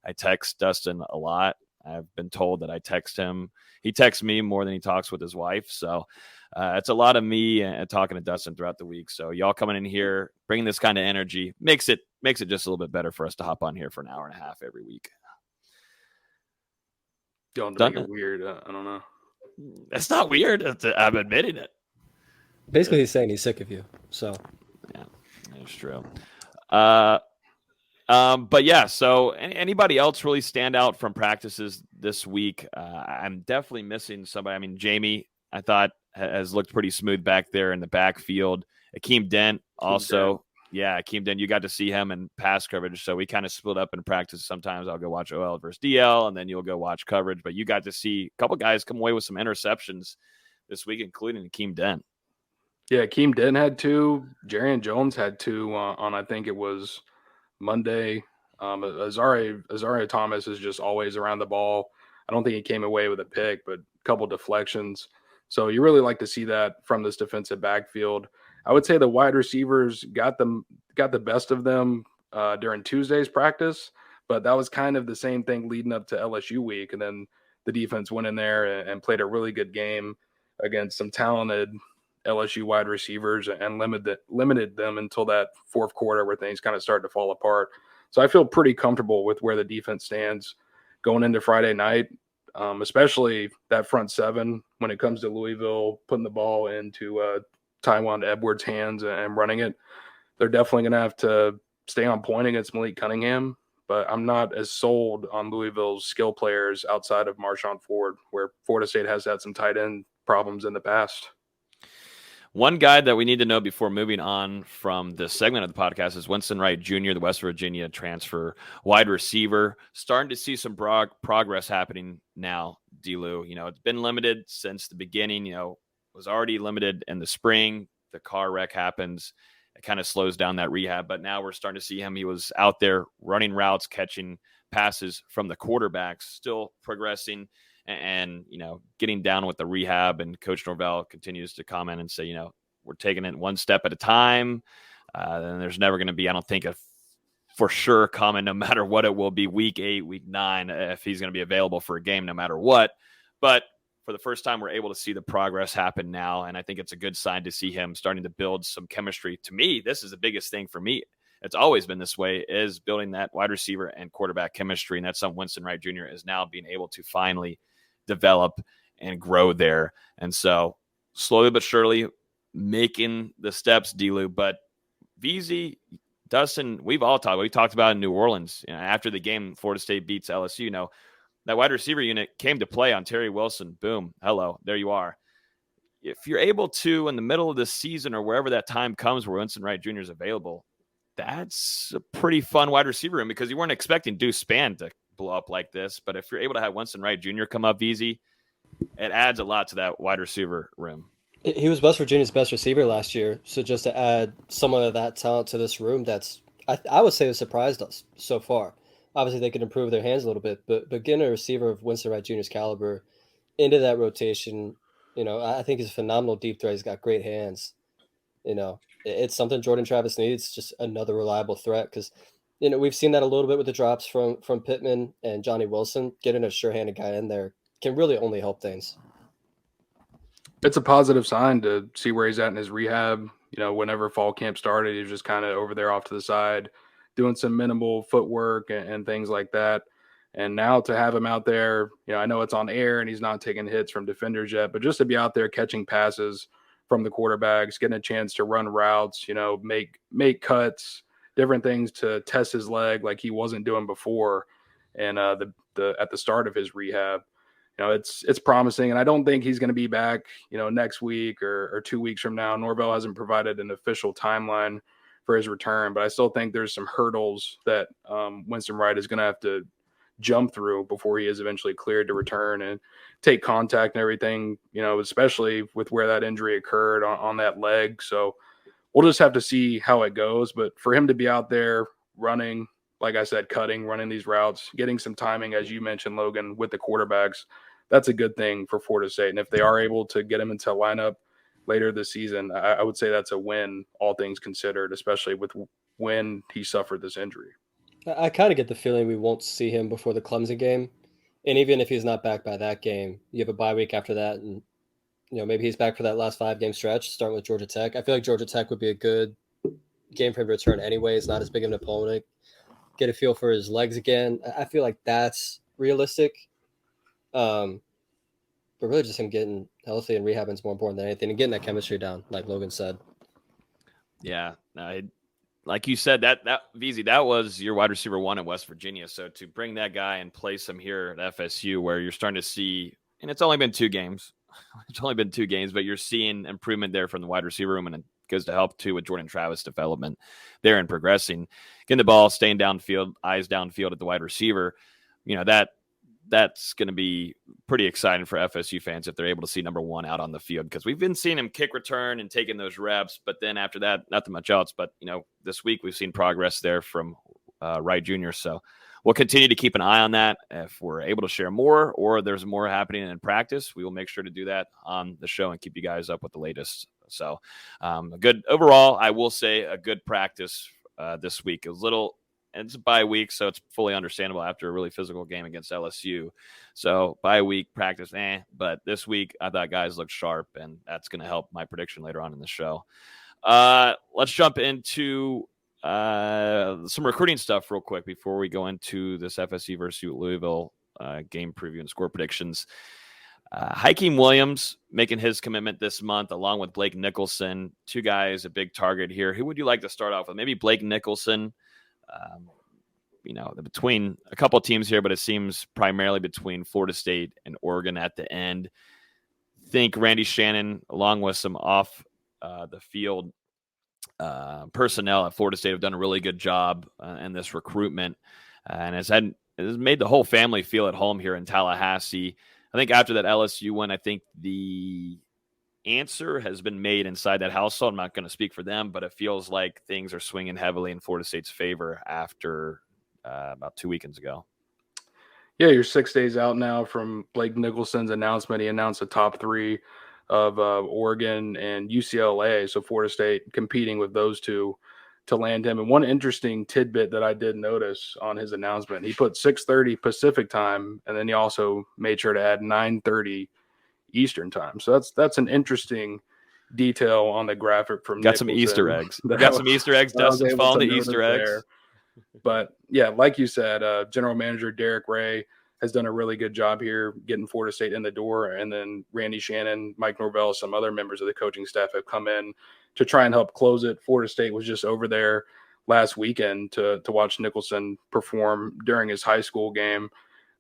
[SPEAKER 8] I text Dustin a lot. I've been told that I text him. He texts me more than he talks with his wife. So it's a lot of me talking to Dustin throughout the week. So y'all coming in here, bringing this kind of energy makes it just a little bit better for us to hop on here for an hour and a half every week.
[SPEAKER 10] Don't make it weird. I don't know.
[SPEAKER 8] It's not weird. I'm admitting it.
[SPEAKER 1] Basically, he's saying he's sick of you. So
[SPEAKER 8] yeah, that's true. But yeah, so anybody else really stand out from practices this week? I'm definitely missing somebody. I mean, Jamie, I thought has looked pretty smooth back there in the backfield. Akeem Dent also. Yeah, Akeem Dent, you got to see him in pass coverage. So we kind of split up in practice. Sometimes I'll go watch OL versus DL, and then you'll go watch coverage. But you got to see a couple guys come away with some interceptions this week, including Akeem Dent.
[SPEAKER 10] Yeah, Akeem Dent had 2. Jarian Jones had 2 on I think it was Monday. Azaria Thomas is just always around the ball. I don't think he came away with a pick, but a couple deflections. So you really like to see that from this defensive backfield. I would say the wide receivers got the best of them during Tuesday's practice, but that was kind of the same thing leading up to LSU week. And then the defense went in there and played a really good game against some talented LSU wide receivers and limited them until that fourth quarter where things kind of started to fall apart. So I feel pretty comfortable with where the defense stands going into Friday night, especially that front seven when it comes to Louisville putting the ball into Taiwan Edwards' hands and running it. They're definitely going to have to stay on point against Malik Cunningham, but I'm not as sold on Louisville's skill players outside of Marshawn Ford, where Florida State has had some tight end problems in the past.
[SPEAKER 8] One guy that we need to know before moving on from this segment of the podcast is Winston Wright Jr., the West Virginia transfer wide receiver. Starting to see some progress happening now, D-Lou. You know, it's been limited since the beginning. You know, was already limited in the spring. The car wreck happens. It kind of slows down that rehab. But now we're starting to see him. He was out there running routes, catching passes from the quarterbacks, still progressing. And, you know, getting down with the rehab, and Coach Norvell continues to comment and say, you know, we're taking it one step at a time. And there's never going to be, I don't think, a for sure comment, no matter what it will be, week 8, week 9, if he's going to be available for a game, no matter what. But for the first time, we're able to see the progress happen now. And I think it's a good sign to see him starting to build some chemistry. To me, this is the biggest thing for me. It's always been this way, is building that wide receiver and quarterback chemistry. And that's something Winston Wright Jr. is now being able to finally develop and grow there. And so slowly but surely making the steps, D-Lou. But VZ, Dustin, we talked about in New Orleans, you know, after the game, Florida State beats LSU, you know, that wide receiver unit came to play on Terry Wilson. Boom. Hello. There you are. If you're able to, in the middle of the season or wherever that time comes where Winston Wright Jr. is available, that's a pretty fun wide receiver room, because you weren't expecting Deuce Spann to blow up like this. But if you're able to have Winston Wright Jr. come up VZ, it adds a lot to that wide receiver room.
[SPEAKER 1] He was West Virginia's best receiver last year. So just to add someone of that talent to this room, that's I would say has surprised us so far. Obviously, they could improve their hands a little bit, but getting a receiver of Winston Wright Jr.'s caliber into that rotation, you know, I think he's a phenomenal deep threat. He's got great hands. You know, it's something Jordan Travis needs, just another reliable threat, because, you know, we've seen that a little bit with the drops from Pittman and Johnny Wilson. Getting a sure-handed guy in there can really only help things.
[SPEAKER 10] It's a positive sign to see where he's at in his rehab. You know, whenever fall camp started, he was just kind of over there off to the side, doing some minimal footwork and things like that. And now to have him out there, you know, I know it's on air and he's not taking hits from defenders yet, but just to be out there catching passes from the quarterbacks, getting a chance to run routes, you know, make cuts, different things to test his leg like he wasn't doing before. And at the start of his rehab, it's promising. And I don't think he's going to be back, next week or 2 weeks from now. Norvell hasn't provided an official timeline for his return, but I still think there's some hurdles that Winston Wright is going to have to jump through before he is eventually cleared to return and take contact and everything, especially with where that injury occurred on that leg. So we'll just have to see how it goes. But for him to be out there running, like I said, running these routes, getting some timing, as you mentioned, Logan, with the quarterbacks, that's a good thing for Florida State. And if they are able to get him into a lineup later this season, I would say that's a win, all things considered, especially with when he suffered this injury.
[SPEAKER 1] I kind of get the feeling we won't see him before the Clemson game. And even if he's not back by that game, you have a bye week after that. And, maybe he's back for that last 5-game stretch, starting with Georgia Tech. I feel like Georgia Tech would be a good game for him to return anyway. It's not as big of an opponent. Get a feel for his legs again. I feel like that's realistic. But really just him getting healthy and rehabbing is more important than anything, and getting that chemistry down, like Logan said.
[SPEAKER 8] Yeah. Like you said, that VZ, that was your wide receiver 1 at West Virginia. So to bring that guy and place him here at FSU, where you're starting to see, and it's only been 2 games. It's only been 2 games, but you're seeing improvement there from the wide receiver room, and it goes to help too with Jordan Travis' development there and progressing, getting the ball, staying downfield, eyes downfield at the wide receiver. That's going to be pretty exciting for FSU fans if they're able to see number 1 out on the field, because we've been seeing him kick return and taking those reps, but then after that, not much else. But, this week we've seen progress there from Wright Jr. So we'll continue to keep an eye on that. If we're able to share more or there's more happening in practice, we will make sure to do that on the show and keep you guys up with the latest. So good overall, I will say a good practice this week. It's a bye week, so it's fully understandable after a really physical game against LSU. So bye week practice, but this week I thought guys looked sharp, and that's going to help my prediction later on in the show. Let's jump into some recruiting stuff real quick before we go into this FSU versus Louisville game preview and score predictions. Hakeem Williams making his commitment this month, along with Blake Nicholson. 2 guys, a big target here. Who would you like to start off with? Maybe Blake Nicholson. Between a couple of teams here, but it seems primarily between Florida State and Oregon at the end. Think Randy Shannon, along with some off the field personnel at Florida State, have done a really good job in this recruitment, and has made the whole family feel at home here in Tallahassee. I think after that LSU win, I think the answer has been made inside that household. I'm not going to speak for them, but it feels like things are swinging heavily in Florida State's favor after about 2 weekends ago.
[SPEAKER 10] Yeah, you're 6 days out now from Blake Nicholson's announcement. He announced the top 3 of Oregon and UCLA, so Florida State competing with those 2 to land him. And one interesting tidbit that I did notice on his announcement, he put 6:30 Pacific time, and then he also made sure to add 9:30 Eastern time. So that's an interesting detail on the graphic from
[SPEAKER 8] Got Nicholson. Some Easter eggs. Got some Easter eggs. Dustin's following the Easter eggs. There.
[SPEAKER 10] But yeah, like you said, General Manager Derek Ray has done a really good job here getting Florida State in the door. And then Randy Shannon, Mike Norvell, some other members of the coaching staff have come in to try and help close it. Florida State was just over there last weekend to watch Nicholson perform during his high school game.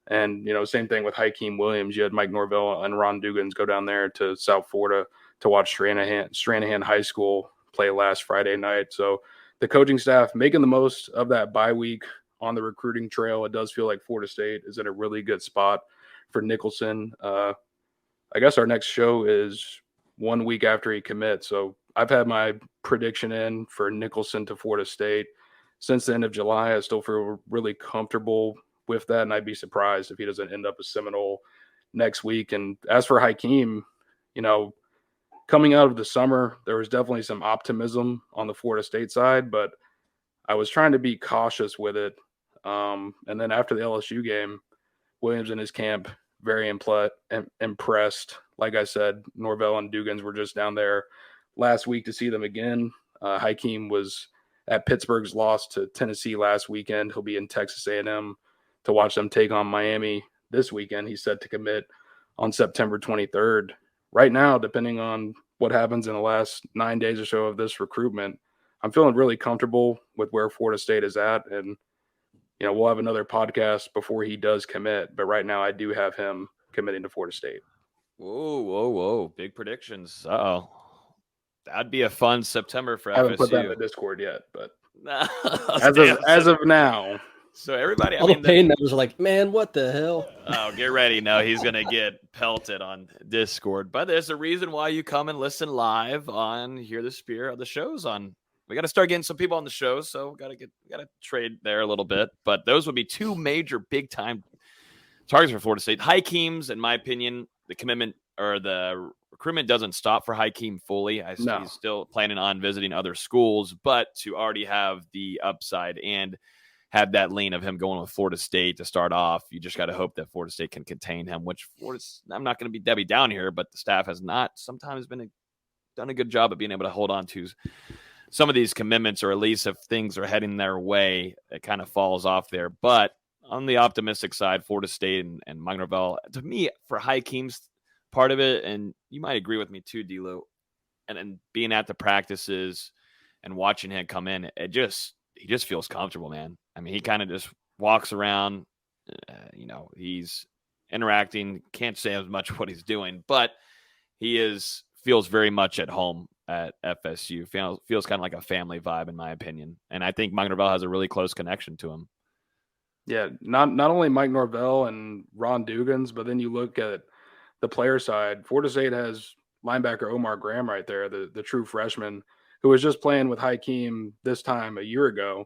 [SPEAKER 10] And, same thing with Hakeem Williams. You had Mike Norvell and Ron Dugans go down there to South Florida to watch Stranahan High School play last Friday night. So the coaching staff making the most of that bye week on the recruiting trail. It does feel like Florida State is in a really good spot for Nicholson. I guess our next show is 1 week after he commits. So I've had my prediction in for Nicholson to Florida State since the end of July. I still feel really comfortable with that, and I'd be surprised if he doesn't end up a Seminole next week. And as for Hakeem, coming out of the summer, there was definitely some optimism on the Florida State side, but I was trying to be cautious with it. And then after the LSU game, Williams and his camp very impressed. Like I said, Norvell and Dugans were just down there last week to see them again. Hakeem was at Pittsburgh's loss to Tennessee last weekend. He'll be in Texas A&M to watch them take on Miami this weekend. He's set to commit on September 23rd. Right now, depending on what happens in the last 9 days or so of this recruitment, I'm feeling really comfortable with where Florida State is at. And, we'll have another podcast before he does commit. But right now I do have him committing to Florida State.
[SPEAKER 8] Whoa. Big predictions. Uh-oh. That'd be a fun September for FSU.
[SPEAKER 10] I haven't put that in the Discord yet, but
[SPEAKER 8] as
[SPEAKER 10] as of now.
[SPEAKER 8] So everybody,
[SPEAKER 1] all the Payne members are like, man, what the hell?
[SPEAKER 8] Oh, get ready. No, he's going to get pelted on Discord. But there's a reason why you come and listen live on Hear the Spear of the shows on. We got to start getting some people on the shows, so we got to trade there a little bit. But those would be two major big time targets for Florida State. Hakeem's, in my opinion, the commitment or the recruitment doesn't stop for Hakeem fully. He's still planning on visiting other schools, but to already have the upside and have that lean of him going with Florida State to start off, you just got to hope that Florida State can contain him, which I'm not going to be Debbie down here, but the staff has not sometimes done a good job of being able to hold on to some of these commitments, or at least if things are heading their way, it kind of falls off there. But on the optimistic side, Florida State and Mike Norvell, to me, for Hakeem's part of it, and you might agree with me too, D'Lo, and being at the practices and watching him come in, he just feels comfortable, man. I mean, he kind of just walks around, he's interacting, can't say as much what he's doing, but he feels very much at home at FSU. Feels kind of like a family vibe, in my opinion. And I think Mike Norvell has a really close connection to him.
[SPEAKER 10] Yeah, not only Mike Norvell and Ron Dugans, but then you look at the player side. Florida State has linebacker Omar Graham right there, the true freshman, who was just playing with Hakeem this time a year ago.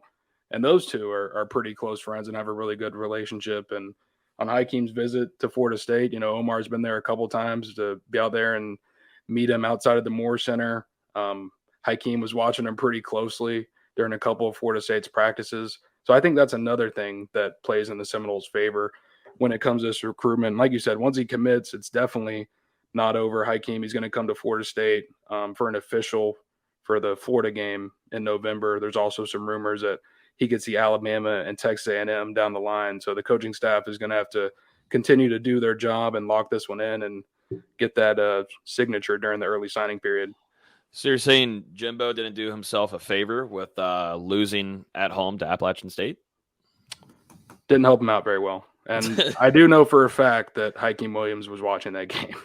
[SPEAKER 10] And those two are pretty close friends and have a really good relationship. And on Hakeem's visit to Florida State, Omar's been there a couple times to be out there and meet him outside of the Moore Center. Hakeem was watching him pretty closely during a couple of Florida State's practices. So I think that's another thing that plays in the Seminoles' favor when it comes to this recruitment. Like you said, once he commits, it's definitely not over. Hakeem, he's going to come to Florida State for an official for the Florida game in November. There's also some rumors that he could see Alabama and Texas A&M down the line. So the coaching staff is going to have to continue to do their job and lock this one in and get that signature during the early signing period.
[SPEAKER 8] So you're saying Jimbo didn't do himself a favor with losing at home to Appalachian State?
[SPEAKER 10] Didn't help him out very well. And I do know for a fact that Hakeem Williams was watching that game.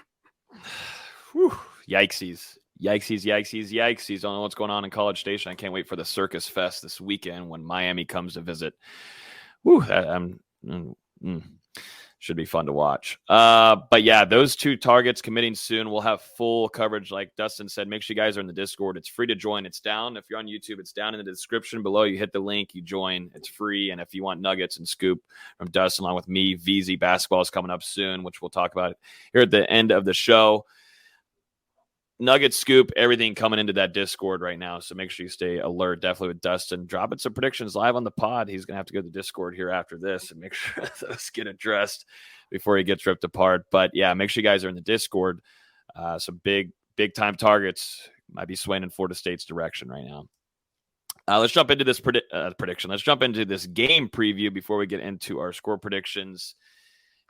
[SPEAKER 8] Whew. Yikesies. Don't know what's going on in College Station. I can't wait for the Circus Fest this weekend when Miami comes to visit. Whew, should be fun to watch. But yeah, those two targets committing soon. We'll have full coverage. Like Dustin said, make sure you guys are in the Discord. It's free to join. It's down. If you're on YouTube, it's down in the description below. You hit the link, you join. It's free. And if you want nuggets and scoop from Dustin along with me, VZ basketball is coming up soon, which we'll talk about here at the end of the show. Nugget scoop, everything coming into that Discord right now. So make sure you stay alert. Definitely with Dustin dropping some predictions live on the pod. He's going to have to go to the Discord here after this and make sure those get addressed before he gets ripped apart. But yeah, make sure you guys are in the Discord. Some big time targets might be swaying in Florida State's direction right now. Let's jump into this prediction. Let's jump into this game preview before we get into our score predictions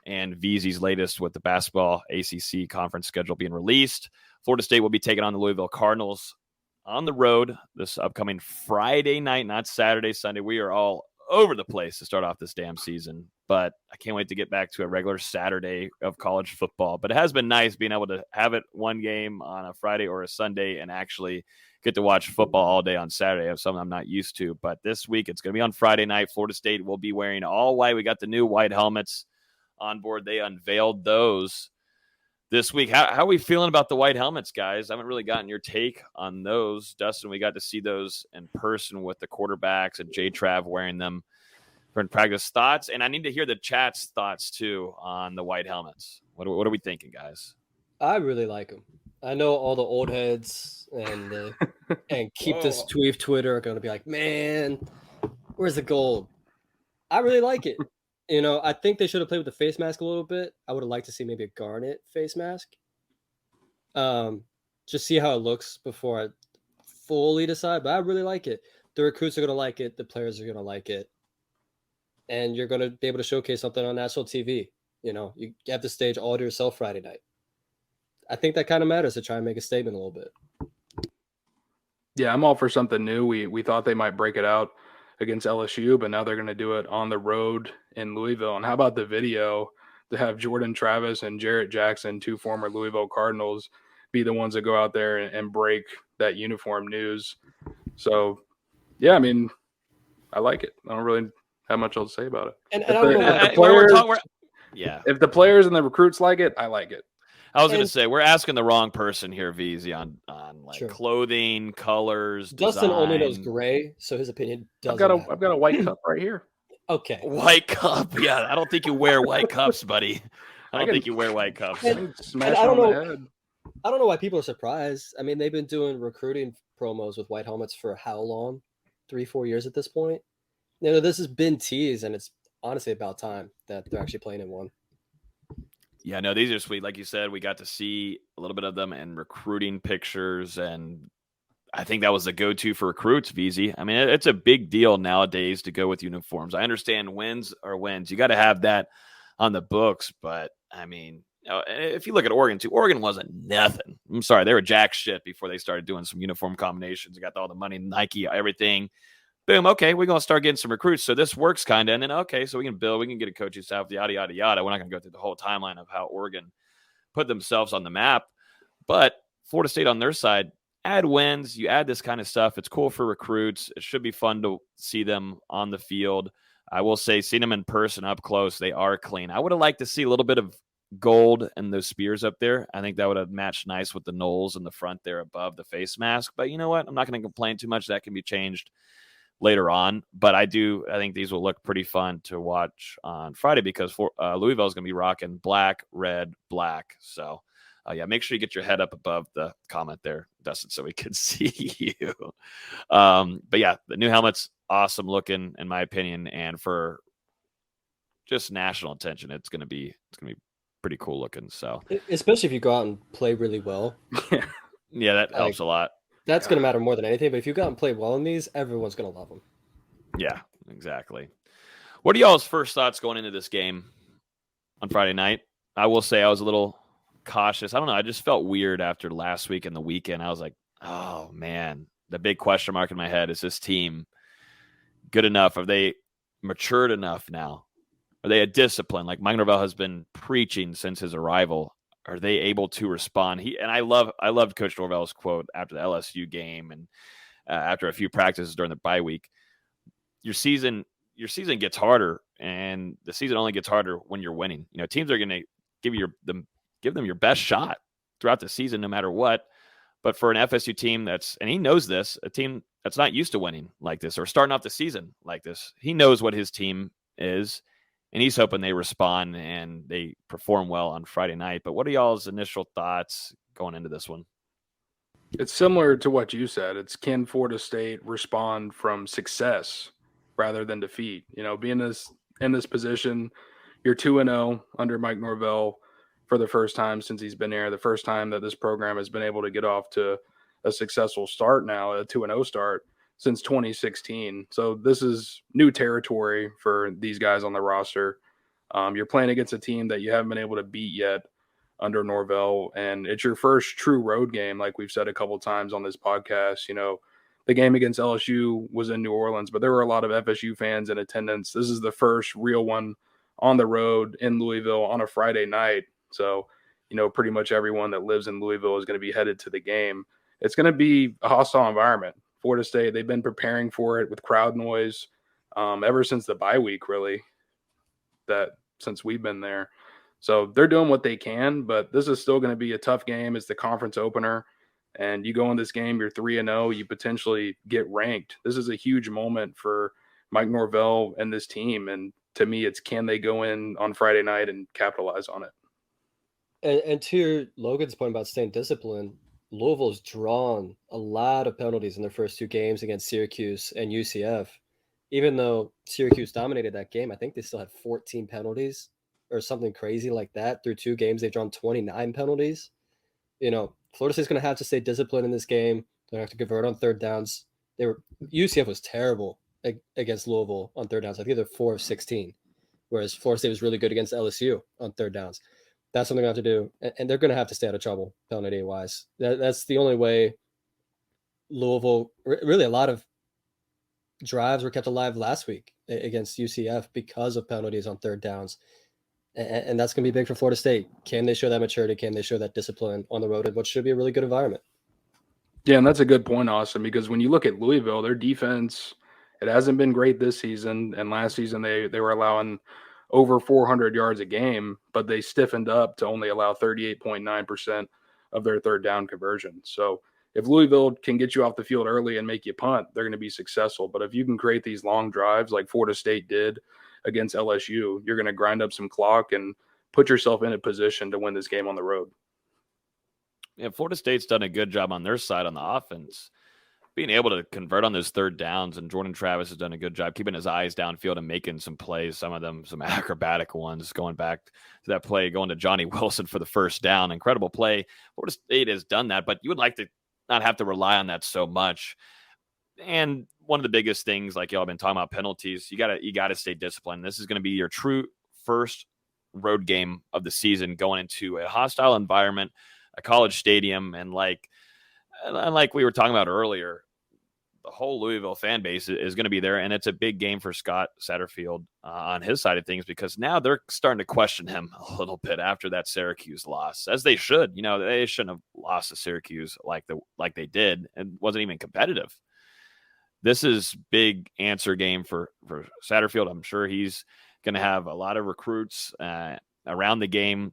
[SPEAKER 8] and VZ's latest with the basketball ACC conference schedule being released. Florida State will be taking on the Louisville Cardinals on the road this upcoming Friday night, not Saturday, Sunday. We are all over the place to start off this damn season, but I can't wait to get back to a regular Saturday of college football. But it has been nice being able to have it one game on a Friday or a Sunday and actually get to watch football all day on Saturday. That's something I'm not used to. But this week it's going to be on Friday night. Florida State will be wearing all white. We got the new white helmets on board. They unveiled those this week. How are we feeling about the white helmets, guys? I haven't really gotten your take on those. Dustin, we got to see those in person with the quarterbacks and J-Trav wearing them for practice. Thoughts? And I need to hear the chat's thoughts, too, on the white helmets. What are we thinking, guys?
[SPEAKER 1] I really like them. I know all the old heads and keep this tweet Twitter are going to be like, man, where's the gold? I really like it. I think they should have played with the face mask a little bit. I would have liked to see maybe a garnet face mask. Just see how it looks before I fully decide. But I really like it. The recruits are going to like it. The players are going to like it. And you're going to be able to showcase something on national TV. You have to stage all to yourself Friday night. I think that kind of matters to try and make a statement a little bit.
[SPEAKER 10] Yeah, I'm all for something new. We thought they might break it out against LSU, but now they're going to do it on the road in Louisville. And how about the to have Jordan Travis and Jarrett Jackson, 2 former Louisville Cardinals, be the ones that go out there and break that uniform news. So, yeah, I mean, I like it. I don't really have much else to say about it.
[SPEAKER 1] And
[SPEAKER 10] If
[SPEAKER 1] I don't know
[SPEAKER 10] the
[SPEAKER 1] what
[SPEAKER 10] players,
[SPEAKER 8] yeah.
[SPEAKER 10] If the players and the recruits like it, I like it.
[SPEAKER 8] I was going to say, we're asking the wrong person here, VZ, on like
[SPEAKER 1] Sure.
[SPEAKER 8] clothing, colors,
[SPEAKER 1] Dustin only knows
[SPEAKER 8] design.
[SPEAKER 1] gray, so his opinion doesn't matter.
[SPEAKER 10] I've got a white cup right here.
[SPEAKER 1] Okay.
[SPEAKER 8] White cup. Yeah, I don't think you wear white cups, buddy. I don't think you wear white cups.
[SPEAKER 10] Smash
[SPEAKER 1] I don't
[SPEAKER 10] on
[SPEAKER 1] know.
[SPEAKER 10] the head.
[SPEAKER 1] I don't know why people are surprised. I mean, they've been doing recruiting promos with white helmets for how long? 3-4 years at this point. You know, this has been teased, and it's honestly about time that they're actually playing in one.
[SPEAKER 8] Yeah, no, these are sweet. Like you said, we got to see a little bit of them in recruiting pictures, and I think that was the go-to for recruits, VZ. I mean, it's a big deal nowadays to go with uniforms. I understand wins are wins. You got to have that on the books, but I mean, if you look at Oregon too, Oregon wasn't nothing. I'm sorry, they were jack shit before they started doing some uniform combinations. They got all the money, Nike, everything. Boom, okay, we're going to start getting some recruits. So this works kind of. And then, okay, so we can build, we can get a coaching staff, yada, yada, yada. We're not going to go through the whole timeline of how Oregon put themselves on the map. But Florida State on their side, add wins, you add this kind of stuff. It's cool for recruits. It should be fun to see them on the field. I will say, seeing them in person up close, they are clean. I would have liked to see a little bit of gold and those spears up there. I think that would have matched nice with the knolls in the front there above the face mask. But you know what? I'm not going to complain too much. That can be changed later on, but I think these will look pretty fun to watch on Friday because Louisville is going to be rocking black, red, black. So, yeah, make sure you get your head up above the comment there, Dustin, so we can see you. But yeah, the new helmet's awesome looking, in my opinion, and for just national attention, it's going to be pretty cool looking. So,
[SPEAKER 1] especially if you go out and play really well.
[SPEAKER 8] Yeah, that helps a lot.
[SPEAKER 1] That's going to matter more than anything. But if you go out and play well in these, everyone's going to love them.
[SPEAKER 8] Yeah, exactly. What are y'all's first thoughts going into this game on Friday night? I will say I was a little cautious. I don't know. I just felt weird after last week and the weekend. I was like, oh, man, the big question mark in my head is this team good enough? Are they matured enough now? Are they a discipline? Like Mike Norvell has been preaching since his arrival. Are they able to respond? I loved Coach Norvell's quote after the LSU game and after a few practices during the bye week. Your season gets harder, and the season only gets harder when you're winning. You know, teams are going to give them your best shot throughout the season, no matter what. But for an FSU team and he knows this, a team that's not used to winning like this or starting off the season like this, he knows what his team is. And he's hoping they respond and they perform well on Friday night. But what are y'all's initial thoughts going into this one?
[SPEAKER 10] It's similar to what you said. It's can Florida State respond from success rather than defeat? You know, being in this position, you're 2-0 under Mike Norvell for the first time since he's been here. The first time that this program has been able to get off to a successful start now, a 2-0 start since 2016. So this is new territory for these guys on the roster. You're playing against a team that you haven't been able to beat yet under Norvell, and it's your first true road game, like we've said a couple times on this podcast. You know, the game against LSU was in New Orleans, but there were a lot of FSU fans in attendance. This is the first real one on the road in Louisville on a Friday night. So, you know, pretty much everyone that lives in Louisville is going to be headed to the game. It's going to be a hostile environment. Florida State, they've been preparing for it with crowd noise ever since the bye week, really, since we've been there. So they're doing what they can, but this is still going to be a tough game. It's the conference opener, and you go in this game, you're 3-0, you potentially get ranked. This is a huge moment for Mike Norvell and this team, and to me, it's can they go in on Friday night and capitalize on it?
[SPEAKER 1] And to Logan's point about staying disciplined, Louisville's drawn a lot of penalties in their first 2 games against Syracuse and UCF. Even though Syracuse dominated that game, I think they still had 14 penalties or something crazy like that. Through 2 games, they've drawn 29 penalties. You know, Florida State's going to have to stay disciplined in this game. They're going to have to convert on third downs. UCF was terrible against Louisville on third downs. I think they're 4 of 16, whereas Florida State was really good against LSU on third downs. That's something they have to do, and they're going to have to stay out of trouble penalty-wise. That's the only way Louisville – really a lot of drives were kept alive last week against UCF because of penalties on third downs. And that's going to be big for Florida State. Can they show that maturity? Can they show that discipline on the road in what should be a really good environment?
[SPEAKER 10] Yeah, and that's a good point, Austin, because when you look at Louisville, their defense, it hasn't been great this season. And last season, they were allowing over 400 yards a game, but they stiffened up to only allow 38.9% of their third down conversion. So if Louisville can get you off the field early and make you punt, they're going to be successful. But if you can create these long drives like Florida State did against LSU, you're going to grind up some clock and put yourself in a position to win this game on the road.
[SPEAKER 8] Yeah, Florida State's done a good job on their side on the offense, being able to convert on those third downs, and Jordan Travis has done a good job keeping his eyes downfield and making some plays, some of them some acrobatic ones, going back to that play, going to Johnny Wilson for the first down. Incredible play. Florida State has done that, but you would like to not have to rely on that so much. And one of the biggest things, like y'all have been talking about, penalties, you gotta stay disciplined. This is going to be your true first road game of the season, going into a hostile environment, a college stadium, and like we were talking about earlier, the whole Louisville fan base is going to be there, and it's a big game for Scott Satterfield on his side of things, because now they're starting to question him a little bit after that Syracuse loss, as they should. They shouldn't have lost to Syracuse like they did, and wasn't even competitive. This is big answer game for Satterfield. I'm sure he's going to have a lot of recruits around the game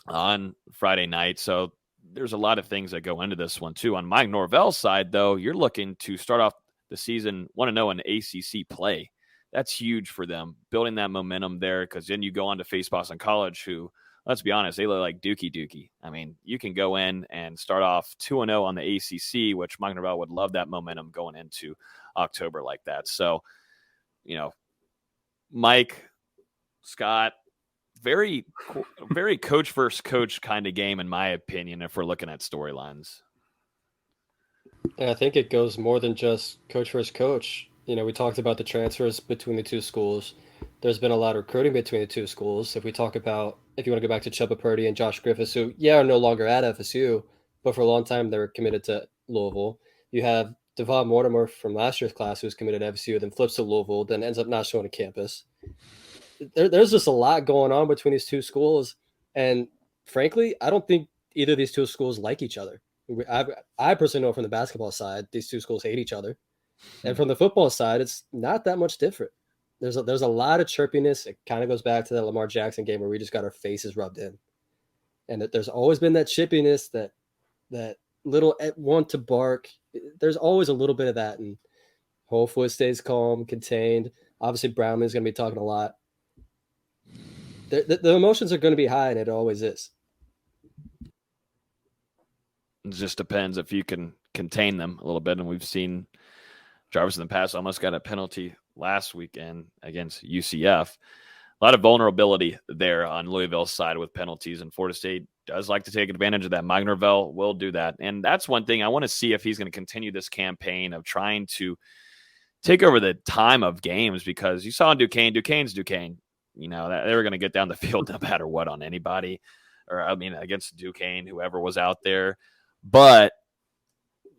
[SPEAKER 8] on Friday night. So there's a lot of things that go into this one too. On Mike Norvell's side, though, you're looking to start off the season 1-0 in ACC play. That's huge for them, building that momentum there, because then you go on to face Boston College, who, let's be honest, they look like Dookie. I mean, you can go in and start off 2-0 on the ACC, which Mike Norvell would love that momentum going into October like that. So, Mike, Scott, very coach versus coach kind of game, in my opinion, if we're looking at storylines.
[SPEAKER 1] And I think it goes more than just coach versus coach. We talked about the transfers between the two schools. There's been a lot of recruiting between the two schools. If you want to go back to Chubba Purdy and Josh Griffiths, who, are no longer at FSU, but for a long time they were committed to Louisville. You have Devon Mortimer from last year's class, who's committed to FSU, then flips to Louisville, then ends up not showing a campus. There's just a lot going on between these two schools. And frankly, I don't think either of these two schools like each other. I personally know from the basketball side, these two schools hate each other. And from the football side, it's not that much different. There's a lot of chirpiness. It kind of goes back to that Lamar Jackson game where we just got our faces rubbed in. And that there's always been that chippiness, that little want to bark. There's always a little bit of that. And hopefully it stays calm, contained. Obviously, Brownlee's going to be talking a lot. The emotions are going to be high, and it always is.
[SPEAKER 8] It just depends if you can contain them a little bit. And we've seen Jarvis in the past almost got a penalty last weekend against UCF. A lot of vulnerability there on Louisville's side with penalties, and Florida State does like to take advantage of that. Mike Norvell will do that. And that's one thing I want to see if he's going to continue this campaign of trying to take over the time of games, because you saw in Duquesne's Duquesne. That they were going to get down the field no matter what on anybody, against Duquesne, whoever was out there. But,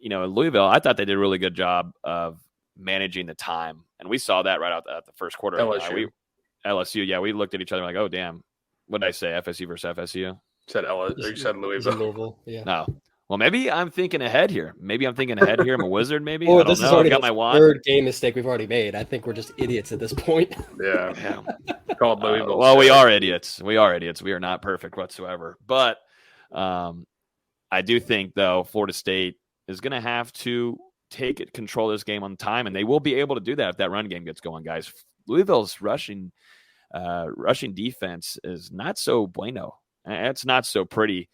[SPEAKER 8] in Louisville, I thought they did a really good job of managing the time. And we saw that right out the first quarter. LSU, we looked at each other like, oh, damn. What did I say, FSU versus FSU?
[SPEAKER 10] Said LSU, or you said Louisville.
[SPEAKER 1] Yeah.
[SPEAKER 8] No. Well, maybe I'm thinking ahead here. I'm a wizard, maybe.
[SPEAKER 1] Or
[SPEAKER 8] I don't
[SPEAKER 1] this
[SPEAKER 8] know.
[SPEAKER 1] is already
[SPEAKER 8] got
[SPEAKER 1] the
[SPEAKER 8] my wand.
[SPEAKER 1] third game mistake we've already made. I think we're just idiots at this point.
[SPEAKER 10] Yeah. Called Louisville.
[SPEAKER 8] Well, we are idiots. We are not perfect whatsoever. But I do think, though, Florida State is going to have to control this game on time, and they will be able to do that if that run game gets going, guys. Louisville's rushing defense is not so bueno. It's not so pretty.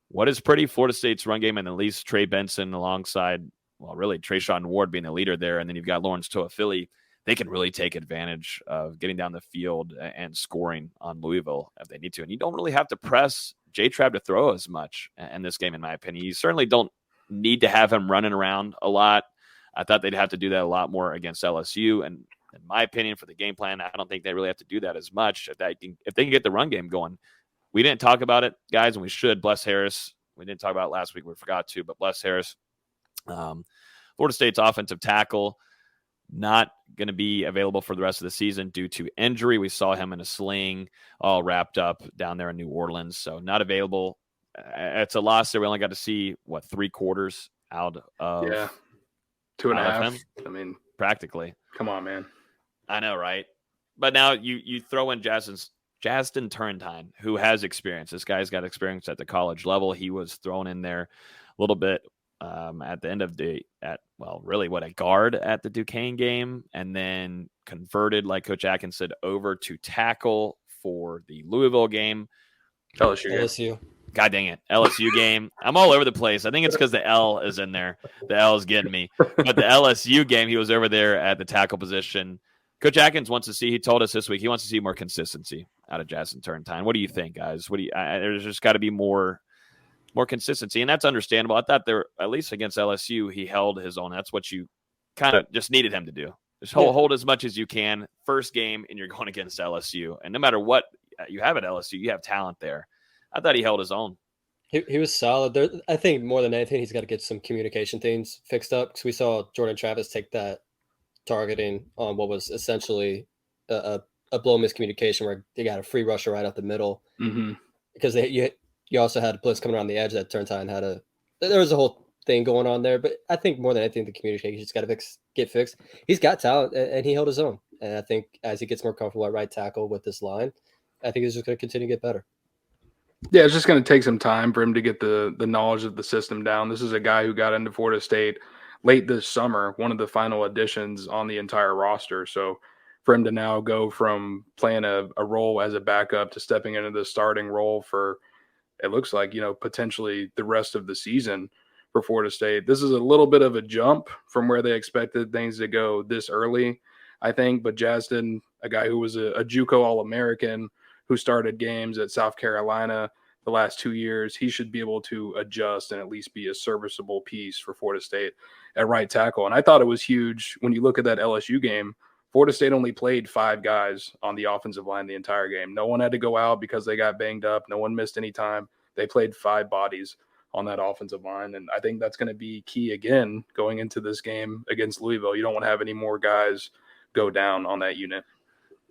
[SPEAKER 8] What is pretty? Florida State's run game, and at least Trey Benson alongside, Trayshawn Ward being the leader there, and then you've got Lawrence Toafili. They can really take advantage of getting down the field and scoring on Louisville if they need to. And you don't really have to press J-Trab to throw as much in this game, in my opinion. You certainly don't need to have him running around a lot. I thought they'd have to do that a lot more against LSU. And in my opinion, for the game plan, I don't think they really have to do that as much. If they can get the run game going. We didn't talk about it, guys, and we should. Bless Harris. We didn't talk about it last week. We forgot to, but bless Harris. Florida State's offensive tackle not going to be available for the rest of the season due to injury. We saw him in a sling all wrapped up down there in New Orleans. So not available. It's a loss there. We only got to see, 3 quarters out of
[SPEAKER 10] 2.5.
[SPEAKER 8] him.
[SPEAKER 10] I mean,
[SPEAKER 8] practically.
[SPEAKER 10] Come on, man.
[SPEAKER 8] I know, right? But now you throw in Justin Turrentine, who has experience. This guy's got experience at the college level. He was thrown in there a little bit at the end of a guard at the Duquesne game, and then converted, like Coach Atkins said, over to tackle for the Louisville game.
[SPEAKER 1] LSU.
[SPEAKER 8] God dang it. LSU game. I'm all over the place. I think it's because the L is in there. The L is getting me. But the LSU game, he was over there at the tackle position. Coach Atkins wants to see, he told us this week, he wants to see more consistency out of Justin Turrentine. What do you think, guys? There's just got to be more consistency, and that's understandable. I thought there, at least against LSU, he held his own. That's what you kind of just needed him to do. Just hold as much as you can. First game, and you're going against LSU. And no matter what you have at LSU, you have talent there. I thought he held his own.
[SPEAKER 1] He was solid. I think more than anything, he's got to get some communication things fixed up, because we saw Jordan Travis take that targeting on what was essentially a blow miscommunication where they got a free rusher right up the middle.
[SPEAKER 10] Mm-hmm.
[SPEAKER 1] Because you also had blitz coming around the edge that Turrentine had there was a whole thing going on there. But I think more than anything, the communication just got to get fixed. He's got talent, and he held his own. And I think as he gets more comfortable at right tackle with this line, I think he's just going to continue to get better.
[SPEAKER 10] Yeah, it's just going to take some time for him to get the knowledge of the system down. This is a guy who got into Florida State late this summer, one of the final additions on the entire roster. So for him to now go from playing a role as a backup to stepping into the starting role for, it looks like, potentially the rest of the season for Florida State, this is a little bit of a jump from where they expected things to go this early, I think. But Justin, a guy who was a JUCO All-American, who started games at South Carolina the last 2 years, he should be able to adjust and at least be a serviceable piece for Florida State at right tackle. And I thought it was huge when you look at that LSU game. Florida State only played 5 guys on the offensive line the entire game. No one had to go out because they got banged up. No one missed any time. They played 5 bodies on that offensive line. And I think that's going to be key again going into this game against Louisville. You don't want to have any more guys go down on that unit.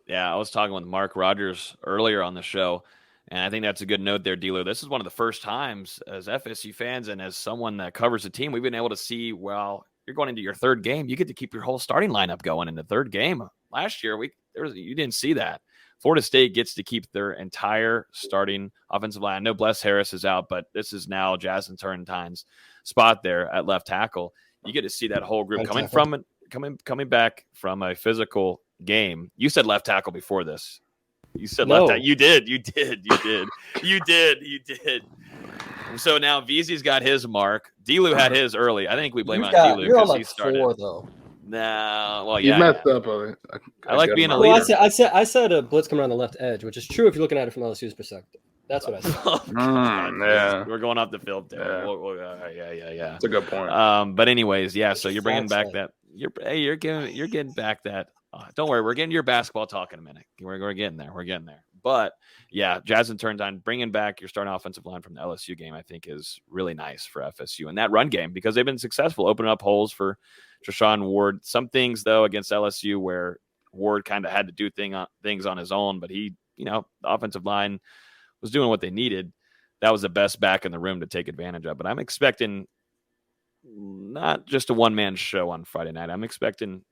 [SPEAKER 8] Yeah, I was talking with Mark Rogers earlier on the show, and I think that's a good note there, D'Lo. This is one of the first times as FSU fans and as someone that covers the team, we've been able to see, well, you're going into your third game. You get to keep your whole starting lineup going in the third game. Last year, you didn't see that. Florida State gets to keep their entire starting offensive line. I know Bless Harris is out, but this is now Justin Turrentine's spot there at left tackle. You get to see that whole group coming back from a physical game. You said left tackle before this. You said left tackle. You did. So now VZ's got his mark. D-Lou had his early. I think we blame on D-Lou because he started.
[SPEAKER 1] 4, though.
[SPEAKER 8] No, well, yeah.
[SPEAKER 10] You messed up.
[SPEAKER 8] I like being a leader.
[SPEAKER 1] Well, I said a blitz coming around the left edge, which is true if you're looking at it from LSU's perspective. That's what I said.
[SPEAKER 10] Yeah,
[SPEAKER 8] we're going off the field there.
[SPEAKER 10] Yeah. That's a good point.
[SPEAKER 8] But anyways, yeah. So you're bringing back that. You're getting back that. Don't worry, we're getting your basketball talk in a minute. We're getting there. But yeah, Justin Turrentine bringing back your starting offensive line from the LSU game, I think, is really nice for FSU and that run game because they've been successful opening up holes for Treshaun Ward. Some things though against LSU where Ward kind of had to do things on his own, but he, the offensive line was doing what they needed. That was the best back in the room to take advantage of. But I'm expecting not just a one-man show on Friday night. I'm expecting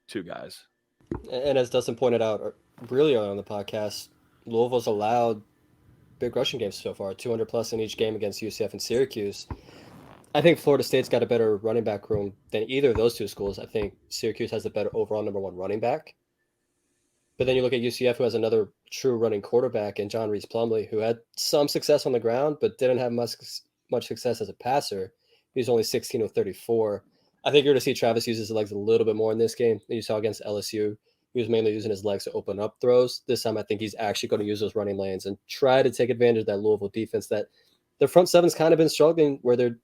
[SPEAKER 8] 2 guys.
[SPEAKER 1] And as Dustin pointed out really early on the podcast, Louisville's allowed big rushing games so far, 200 plus in each game against UCF and Syracuse. I think Florida State's got a better running back room than either of those 2 schools. I think Syracuse has the better overall number 1 running back. But then you look at UCF, who has another true running quarterback in John Reese Plumlee, who had some success on the ground, but didn't have much success as a passer. He was only 16 of 34. I think you're going to see Travis use his legs a little bit more in this game than you saw against LSU. He was mainly using his legs to open up throws. This time, I think he's actually going to use those running lanes and try to take advantage of that Louisville defense that their front seven's kind of been struggling, where their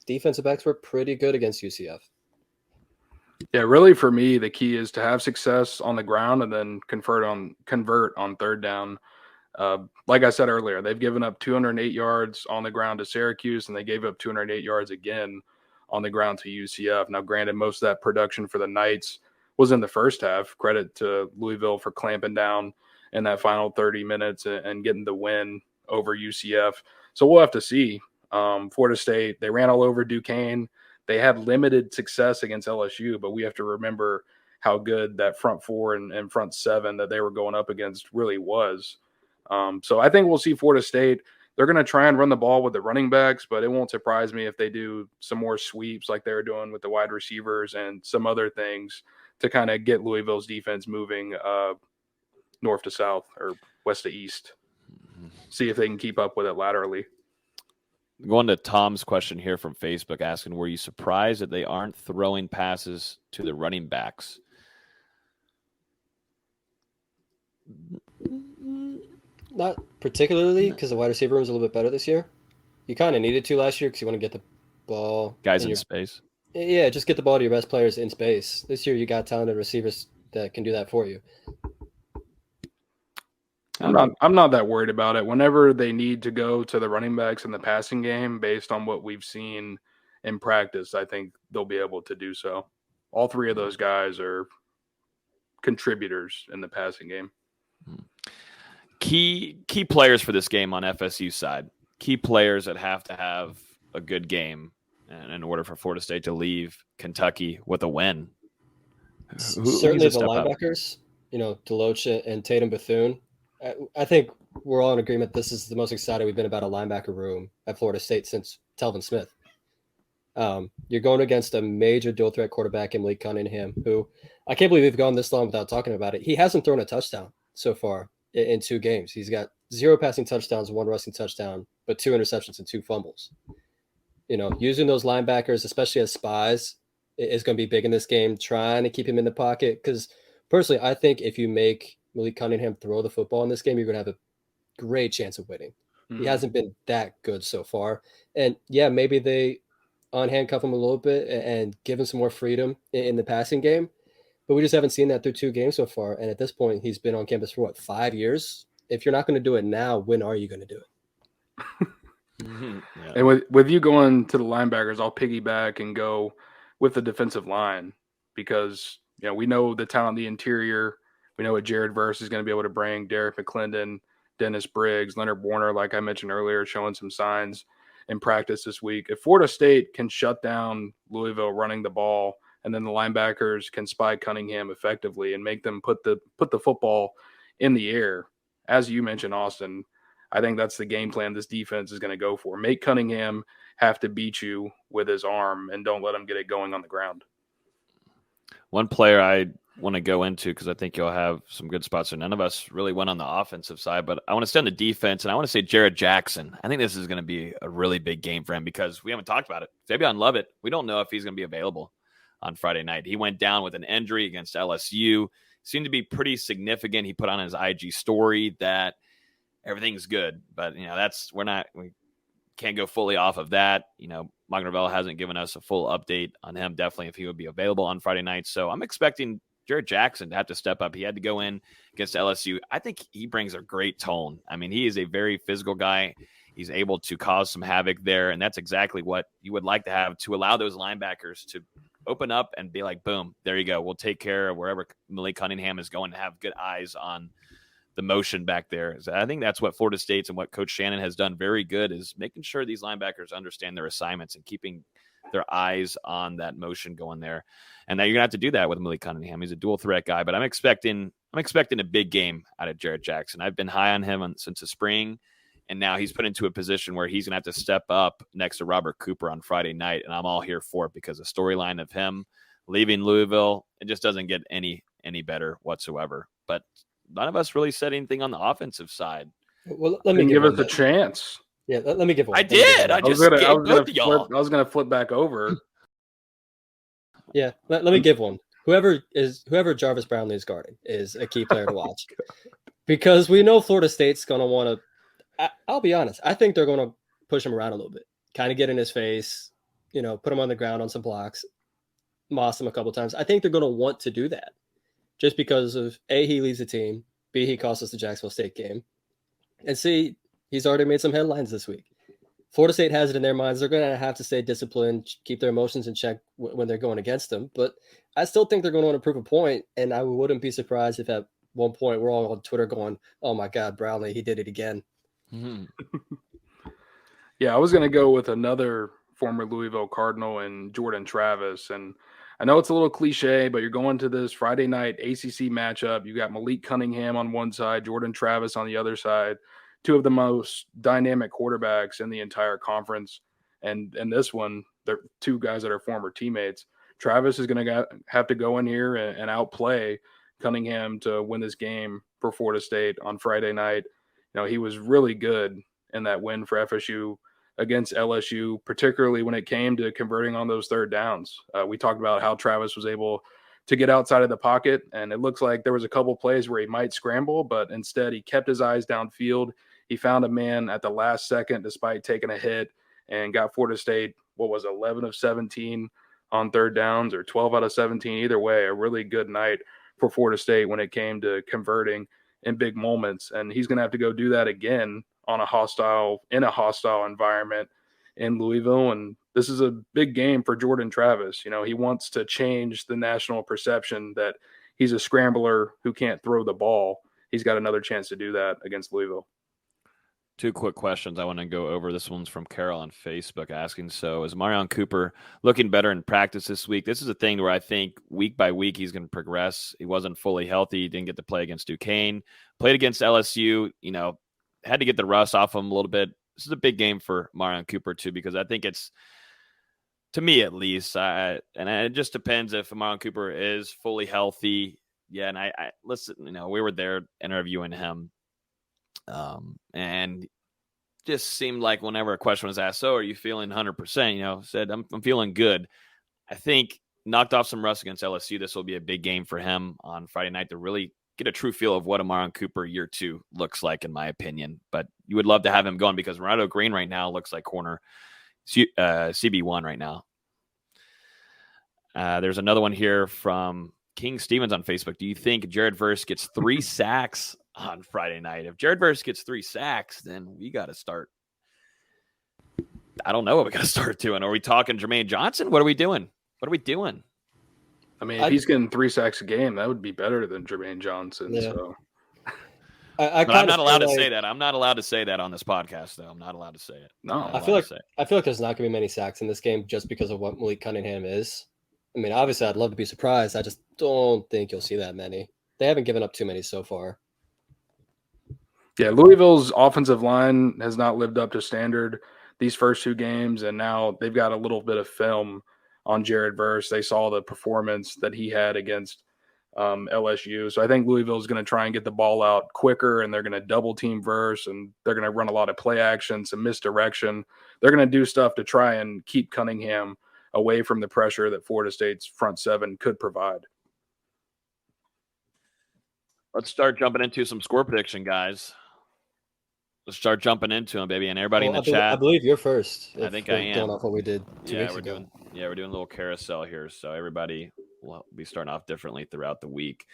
[SPEAKER 1] defensive backs were pretty good against UCF.
[SPEAKER 10] Yeah, really for me, the key is to have success on the ground and then convert on third down. Like I said earlier, they've given up 208 yards on the ground to Syracuse, and they gave up 208 yards again on the ground to UCF. Now, granted, most of that production for the Knights was in the first half. Credit to Louisville for clamping down in that final 30 minutes and getting the win over UCF. So we'll have to see. Florida State, they ran all over Duquesne. They had limited success against LSU, but we have to remember how good that front four and front seven that they were going up against really was. So I think we'll see Florida State. They're going to try and run the ball with the running backs, but it won't surprise me if they do some more sweeps like they're doing with the wide receivers and some other things to kind of get Louisville's defense moving north to south or west to east. See if they can keep up with it laterally.
[SPEAKER 8] Going to Tom's question here from Facebook asking, were you surprised that they aren't throwing passes to the running backs?
[SPEAKER 1] Not particularly, because the wide receiver room is a little bit better this year. You kind of needed to last year because you want to get the ball.
[SPEAKER 8] Guys in space.
[SPEAKER 1] Yeah, just get the ball to your best players in space. This year you got talented receivers that can do that for you.
[SPEAKER 10] I'm not that worried about it. Whenever they need to go to the running backs in the passing game, based on what we've seen in practice, I think they'll be able to do so. All three of those guys are contributors in the passing game.
[SPEAKER 8] Key players for this game on FSU side. Key players that have to have a good game in order for Florida State to leave Kentucky with a win.
[SPEAKER 1] Certainly the linebackers, Deloach and Tatum Bethune. I think we're all in agreement this is the most excited we've been about a linebacker room at Florida State since Telvin Smith. You're going against a major dual threat quarterback in Malik Cunningham, who I can't believe we've gone this long without talking about it. He hasn't thrown a touchdown so far in 2 games. He's got 0 passing touchdowns, 1 rushing touchdown, but 2 interceptions and 2 fumbles. Using those linebackers, especially as spies, is going to be big in this game, trying to keep him in the pocket. Because personally, I think if you make Malik Cunningham throw the football in this game, you're going to have a great chance of winning. Mm-hmm. He hasn't been that good so far. And yeah, maybe they unhandcuff him a little bit and give him some more freedom in the passing game. But we just haven't seen that through 2 games so far. And at this point, he's been on campus for 5 years? If you're not going to do it now, when are you going to do it?
[SPEAKER 10] Mm-hmm. Yeah. And with you going to the linebackers, I'll piggyback and go with the defensive line because we know the talent in the interior. We know what Jared Verse is going to be able to bring. Derek McClendon, Dennis Briggs, Leonard Warner, like I mentioned earlier, showing some signs in practice this week. If Florida State can shut down Louisville running the ball, and then the linebackers can spy Cunningham effectively and make them put the football in the air, as you mentioned, Austin, I think that's the game plan this defense is going to go for. Make Cunningham have to beat you with his arm and don't let him get it going on the ground.
[SPEAKER 8] One player I want to go into because I think you'll have some good spots. So none of us really went on the offensive side, but I want to stay on the defense, and I want to say Jared Jackson. I think this is going to be a really big game for him because we haven't talked about it. Davion Lovett, we don't know if he's going to be available on Friday night. He went down with an injury against LSU. Seemed to be pretty significant. He put on his IG story that everything's good, but we can't go fully off of that. Mike Norvell hasn't given us a full update on him, definitely if he would be available on Friday night. So I'm expecting Jared Jackson to have to step up. He had to go in against LSU. I think he brings a great tone. I mean, he is a very physical guy. He's able to cause some havoc there, and that's exactly what you would like to have to allow those linebackers to open up and be like, boom, there you go. We'll take care of wherever Malik Cunningham is going to have good eyes on the motion back there. So I think that's what Florida State's and what Coach Shannon has done very good is making sure these linebackers understand their assignments and keeping their eyes on that motion going there. And now you're going to have to do that with Malik Cunningham. He's a dual threat guy, but I'm expecting a big game out of Jared Jackson. I've been high on him since the spring, and now he's put into a position where he's going to have to step up next to Robert Cooper on Friday night, and I'm all here for it because the storyline of him leaving Louisville, it just doesn't get any better whatsoever. But none of us really said anything on the offensive side.
[SPEAKER 1] Well, let me
[SPEAKER 10] give us a chance.
[SPEAKER 1] Yeah, let me give one.
[SPEAKER 8] I did. I was
[SPEAKER 10] going to flip back over.
[SPEAKER 1] Yeah, let me give one. Whoever Jarvis Brownlee is guarding is a key player to watch because we know Florida State's going to want to. I'll be honest. I think they're going to push him around a little bit, kind of get in his face, put him on the ground on some blocks, moss him a couple times. I think they're going to want to do that just because of A, he leads the team, B, he cost us the Jacksonville State game, and C, he's already made some headlines this week. Florida State has it in their minds. They're going to have to stay disciplined, keep their emotions in check when they're going against them. But I still think they're going to want to prove a point, and I wouldn't be surprised if at one point we're all on Twitter going, "Oh my God, Brownlee, he did it again."
[SPEAKER 8] Mm-hmm.
[SPEAKER 10] Yeah, I was going to go with another former Louisville Cardinal and Jordan Travis. And I know it's a little cliche, but you're going to this Friday night ACC matchup. You got Malik Cunningham on one side, Jordan Travis on the other side, two of the most dynamic quarterbacks in the entire conference. And this one, they're two guys that are former teammates. Travis is going to have to go in here and outplay Cunningham to win this game for Florida State on Friday night. You know, he was really good in that win for FSU against LSU, particularly when it came to converting on those third downs. We talked about how Travis was able to get outside of the pocket, and it looks like there was a couple plays where he might scramble, but instead he kept his eyes downfield. He found a man at the last second despite taking a hit and got Florida State, 11 of 17 on third downs or 12 out of 17. Either way, a really good night for Florida State when it came to converting in big moments. And he's going to have to go do that again in a hostile environment in Louisville. And this is a big game for Jordan Travis. You know, he wants to change the national perception that he's a scrambler who can't throw the ball. He's got another chance to do that against Louisville.
[SPEAKER 8] Two quick questions I want to go over. This one's from Carol on Facebook asking, so is Marion Cooper looking better in practice this week? This is a thing where I think week by week he's going to progress. He wasn't fully healthy. He didn't get to play against Duquesne. Played against LSU, had to get the rust off him a little bit. This is a big game for Marion Cooper too, because I think it's, to me at least, and it just depends if Marion Cooper is fully healthy. Yeah, and I listen, we were there interviewing him. And just seemed like whenever a question was asked, so are you feeling 100%, said, I'm feeling good. I think knocked off some rust against LSU. This will be a big game for him on Friday night to really get a true feel of what Marion Cooper year 2 looks like, in my opinion. But you would love to have him going because Ronaldo Green right now looks like corner CB1 right now. There's another one here from King Stevens on Facebook. Do you think Jared Verse gets 3 sacks on Friday night? If Jared Verse gets 3 sacks, then we got to start. I don't know what we got to start doing. Are we talking Jermaine Johnson? What are we doing?
[SPEAKER 10] I mean, if he's getting 3 sacks a game, that would be better than Jermaine Johnson.
[SPEAKER 1] Yeah.
[SPEAKER 10] So,
[SPEAKER 8] I'm not allowed to say that. I'm not allowed to say that on this podcast, though. I'm not allowed to say it.
[SPEAKER 10] No,
[SPEAKER 1] I feel like there's not going to be many sacks in this game just because of what Malik Cunningham is. I mean, obviously, I'd love to be surprised. I just don't think you'll see that many. They haven't given up too many so far.
[SPEAKER 10] Yeah, Louisville's offensive line has not lived up to standard these first 2 games, and now they've got a little bit of film on Jared Verse. They saw the performance that he had against LSU. So I think Louisville is going to try and get the ball out quicker, and they're going to double team Verse, and they're going to run a lot of play action, some misdirection. They're going to do stuff to try and keep Cunningham away from the pressure that Florida State's front 7 could provide.
[SPEAKER 8] Let's start jumping into some score prediction, guys. Let's start jumping into them, baby, and everybody in the chat.
[SPEAKER 1] I believe you're first.
[SPEAKER 8] I think I am.
[SPEAKER 1] Going off what we did 2 weeks
[SPEAKER 8] ago. We're doing a little carousel here, so everybody will be starting off differently throughout the week.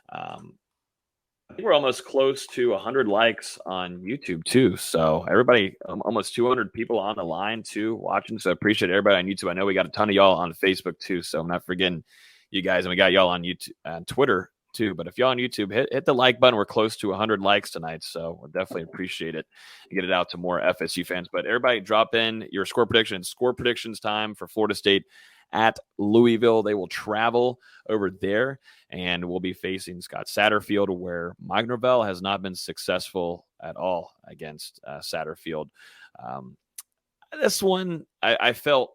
[SPEAKER 8] I think we're almost close to 100 likes on YouTube too. So everybody, almost 200 people on the line too watching. So I appreciate everybody on YouTube. I know we got a ton of y'all on Facebook too, so I'm not forgetting you guys, and we got y'all on YouTube and Twitter too. But if y'all on YouTube, hit the like button. We're close to 100 likes tonight, so we'll definitely appreciate it and get it out to more FSU fans. But everybody drop in your score predictions. Score predictions time for Florida State at Louisville. They will travel over there, and we'll be facing Scott Satterfield, where Mike Norvell has not been successful at all against Satterfield. This one I felt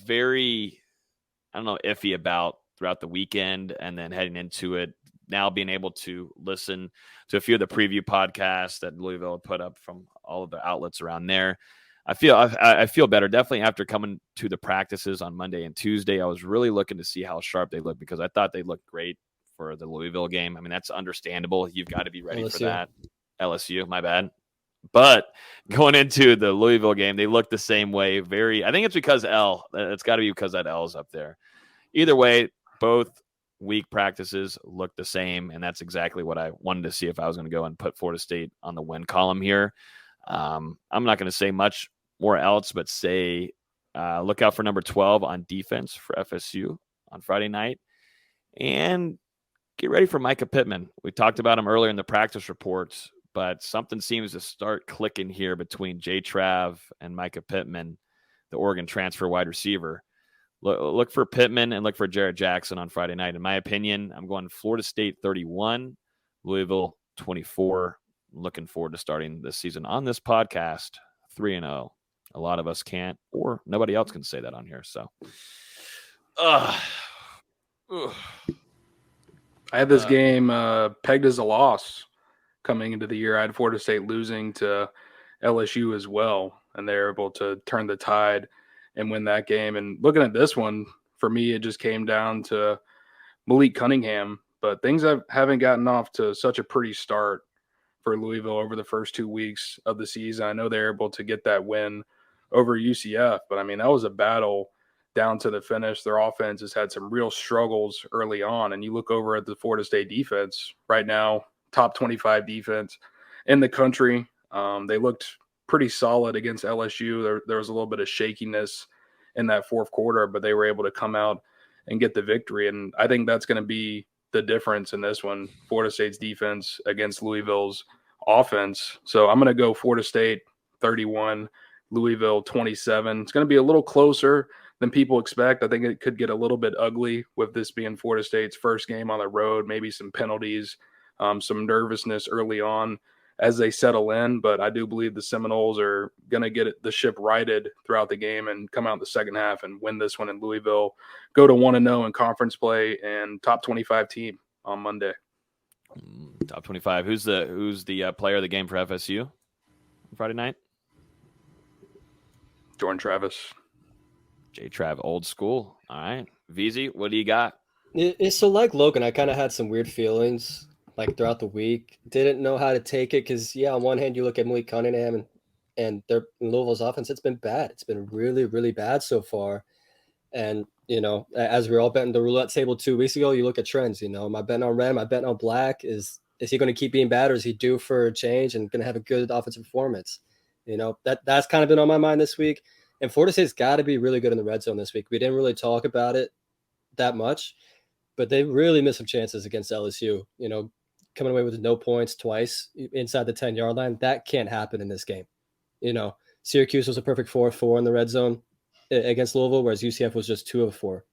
[SPEAKER 8] very, iffy about throughout the weekend, and then heading into it, now being able to listen to a few of the preview podcasts that Louisville had put up from all of the outlets around there. I feel better. Definitely after coming to the practices on Monday and Tuesday, I was really looking to see how sharp they looked, because I thought they looked great for the Louisville game. I mean, that's understandable. You've got to be ready for that. LSU, my bad. But going into the Louisville game, they looked the same way. I think it's because it's got to be because that L is up there. Either way, both week practices look the same, and that's exactly what I wanted to see if I was going to go and put Florida State on the win column here. I'm not going to say much more else but say look out for number 12 on defense for FSU on Friday night. And get ready for Micah Pittman. We talked about him earlier in the practice reports, but something seems to start clicking here between J. Trav and Micah Pittman, the Oregon transfer wide receiver. Look for Pittman and look for Jarrett Jackson on Friday night. In my opinion, I'm going Florida State 31, Louisville 24. I'm looking forward to starting this season on this podcast 3-0. A lot of us can't, or nobody else can say that on here. So,
[SPEAKER 10] I had this game pegged as a loss coming into the year. I had Florida State losing to LSU as well, and they're able to turn the tide and win that game. And looking at this one, for me, it just came down to Malik Cunningham. But things haven't gotten off to such a pretty start for Louisville over the first 2 weeks of the season. I know they're able to get that win over UCF, but I mean, that was a battle down to the finish. Their offense has had some real struggles early on. And you look over at the Florida State defense right now, top 25 defense in the country. They looked pretty solid against LSU. There was a little bit of shakiness in that fourth quarter, but they were able to come out and get the victory. And I think that's going to be the difference in this one, Florida State's defense against Louisville's offense. So I'm going to go Florida State 31, Louisville 27. It's going to be a little closer than people expect. I think it could get a little bit ugly with this being Florida State's first game on the road, maybe some penalties, some nervousness early on as they settle in. But I do believe the Seminoles are going to get the ship righted throughout the game and come out in the second half and win this one in Louisville, go to 1-0 in conference play and top 25 team on Monday.
[SPEAKER 8] Top 25. Who's the player of the game for FSU Friday night?
[SPEAKER 10] Jordan Travis.
[SPEAKER 8] J. Trav, old school. All right. VZ, what do you got?
[SPEAKER 1] So like Logan, I kind of had some weird feelings like throughout the week. Didn't know how to take it because, on one hand, you look at Malik Cunningham and their Louisville's offense, it's been bad. It's been really, really bad so far. And, as we were all betting the roulette table 2 weeks ago, you look at trends. Am I betting on red? Am I betting on black? Is he going to keep being bad or is he due for a change and going to have a good offensive performance? That's kind of been on my mind this week. And Florida State's got to be really good in the red zone this week. We didn't really talk about it that much, but they really missed some chances against LSU. Coming away with no points twice inside the 10-yard line. That can't happen in this game. Syracuse was a perfect 4-4 in the red zone against Louisville, whereas UCF was just 2 of 4.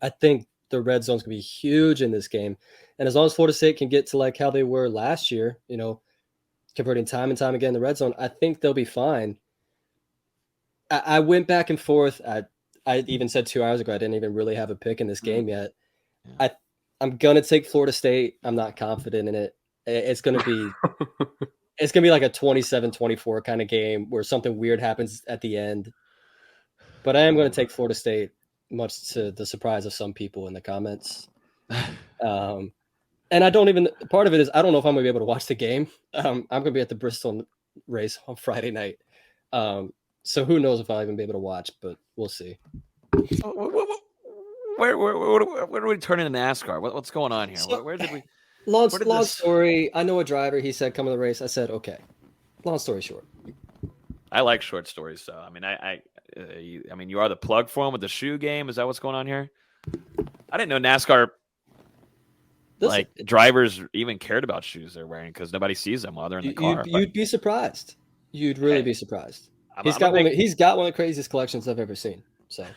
[SPEAKER 1] I think the red zone's going to be huge in this game. And as long as Florida State can get to like how they were last year, converting time and time again in the red zone, I think they'll be fine. I went back and forth. I even said 2 hours ago I didn't even really have a pick in this game yet. I'm gonna take Florida State. I'm not confident in it. It's gonna be like a 27-24 kind of game where something weird happens at the end. But I am going to take Florida State, much to the surprise of some people in the comments. And part of it is I don't know if I'm going to be able to watch the game. I'm going to be at the Bristol race on Friday night. So who knows if I'll even be able to watch, but we'll see.
[SPEAKER 8] Where do we turn into NASCAR? What's going on here?
[SPEAKER 1] So,
[SPEAKER 8] where did we?
[SPEAKER 1] Long story. I know a driver. He said, "Come to the race." I said, "Okay." Long story short.
[SPEAKER 8] I like short stories, so I mean, you are the plug for him with the shoe game. Is that what's going on here? I didn't know NASCAR drivers even cared about shoes they're wearing because nobody sees them while they're in the car.
[SPEAKER 1] You'd be surprised. You'd really be surprised. He's got one of the craziest collections I've ever seen. So,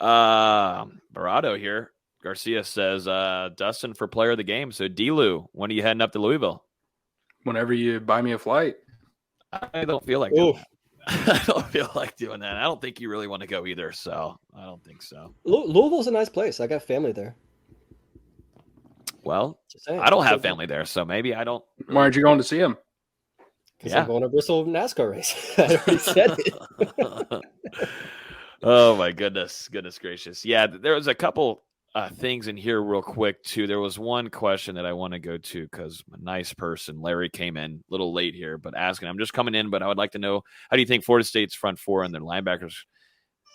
[SPEAKER 8] Barado here. Garcia says, Dustin for player of the game. So, D-Lou, when are you heading up to Louisville?
[SPEAKER 10] Whenever you buy me a flight.
[SPEAKER 8] I don't feel like doing that. I don't feel like doing that. I don't think you really want to go either, so I don't think so.
[SPEAKER 1] Louisville's a nice place. I got family there.
[SPEAKER 8] Well, I don't have family there, so maybe I don't.
[SPEAKER 10] Why aren't you going to see him?
[SPEAKER 1] Because I'm going to Bristol NASCAR race. I already said it.
[SPEAKER 8] Oh, my goodness gracious. Yeah, there was a couple things in here real quick, too. There was one question that I want to go to because a nice person, Larry, came in a little late here, but asking, I'm just coming in, but I would like to know, how do you think Florida State's front four and their linebackers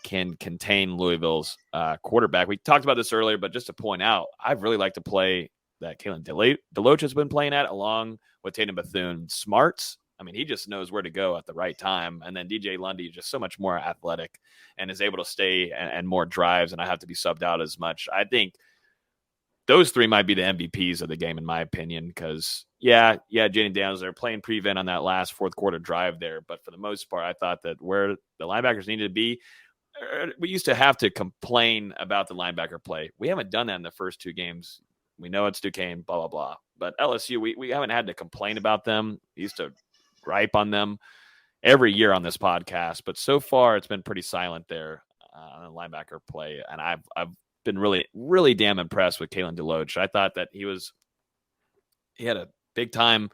[SPEAKER 8] can contain Louisville's quarterback? We talked about this earlier, but just to point out, I'd really like to play that Kalen Deloach has been playing at, along with Tatum Bethune. Smarts I mean, he just knows where to go at the right time. And then DJ Lundy is just so much more athletic and is able to stay and more drives and I have to be subbed out as much. I think those three might be the MVPs of the game, in my opinion, because, Jaden Daniels, they're playing prevent on that last fourth quarter drive there. But for the most part, I thought that where the linebackers needed to be, we used to have to complain about the linebacker play. We haven't done that in the first two games. We know it's Duquesne, blah, blah, blah. But LSU, we haven't had to complain about them. We used to gripe on them every year on this podcast. But so far, it's been pretty silent there on the linebacker play. And I've been really, really damn impressed with Kalen DeLoach. I thought that he had a big time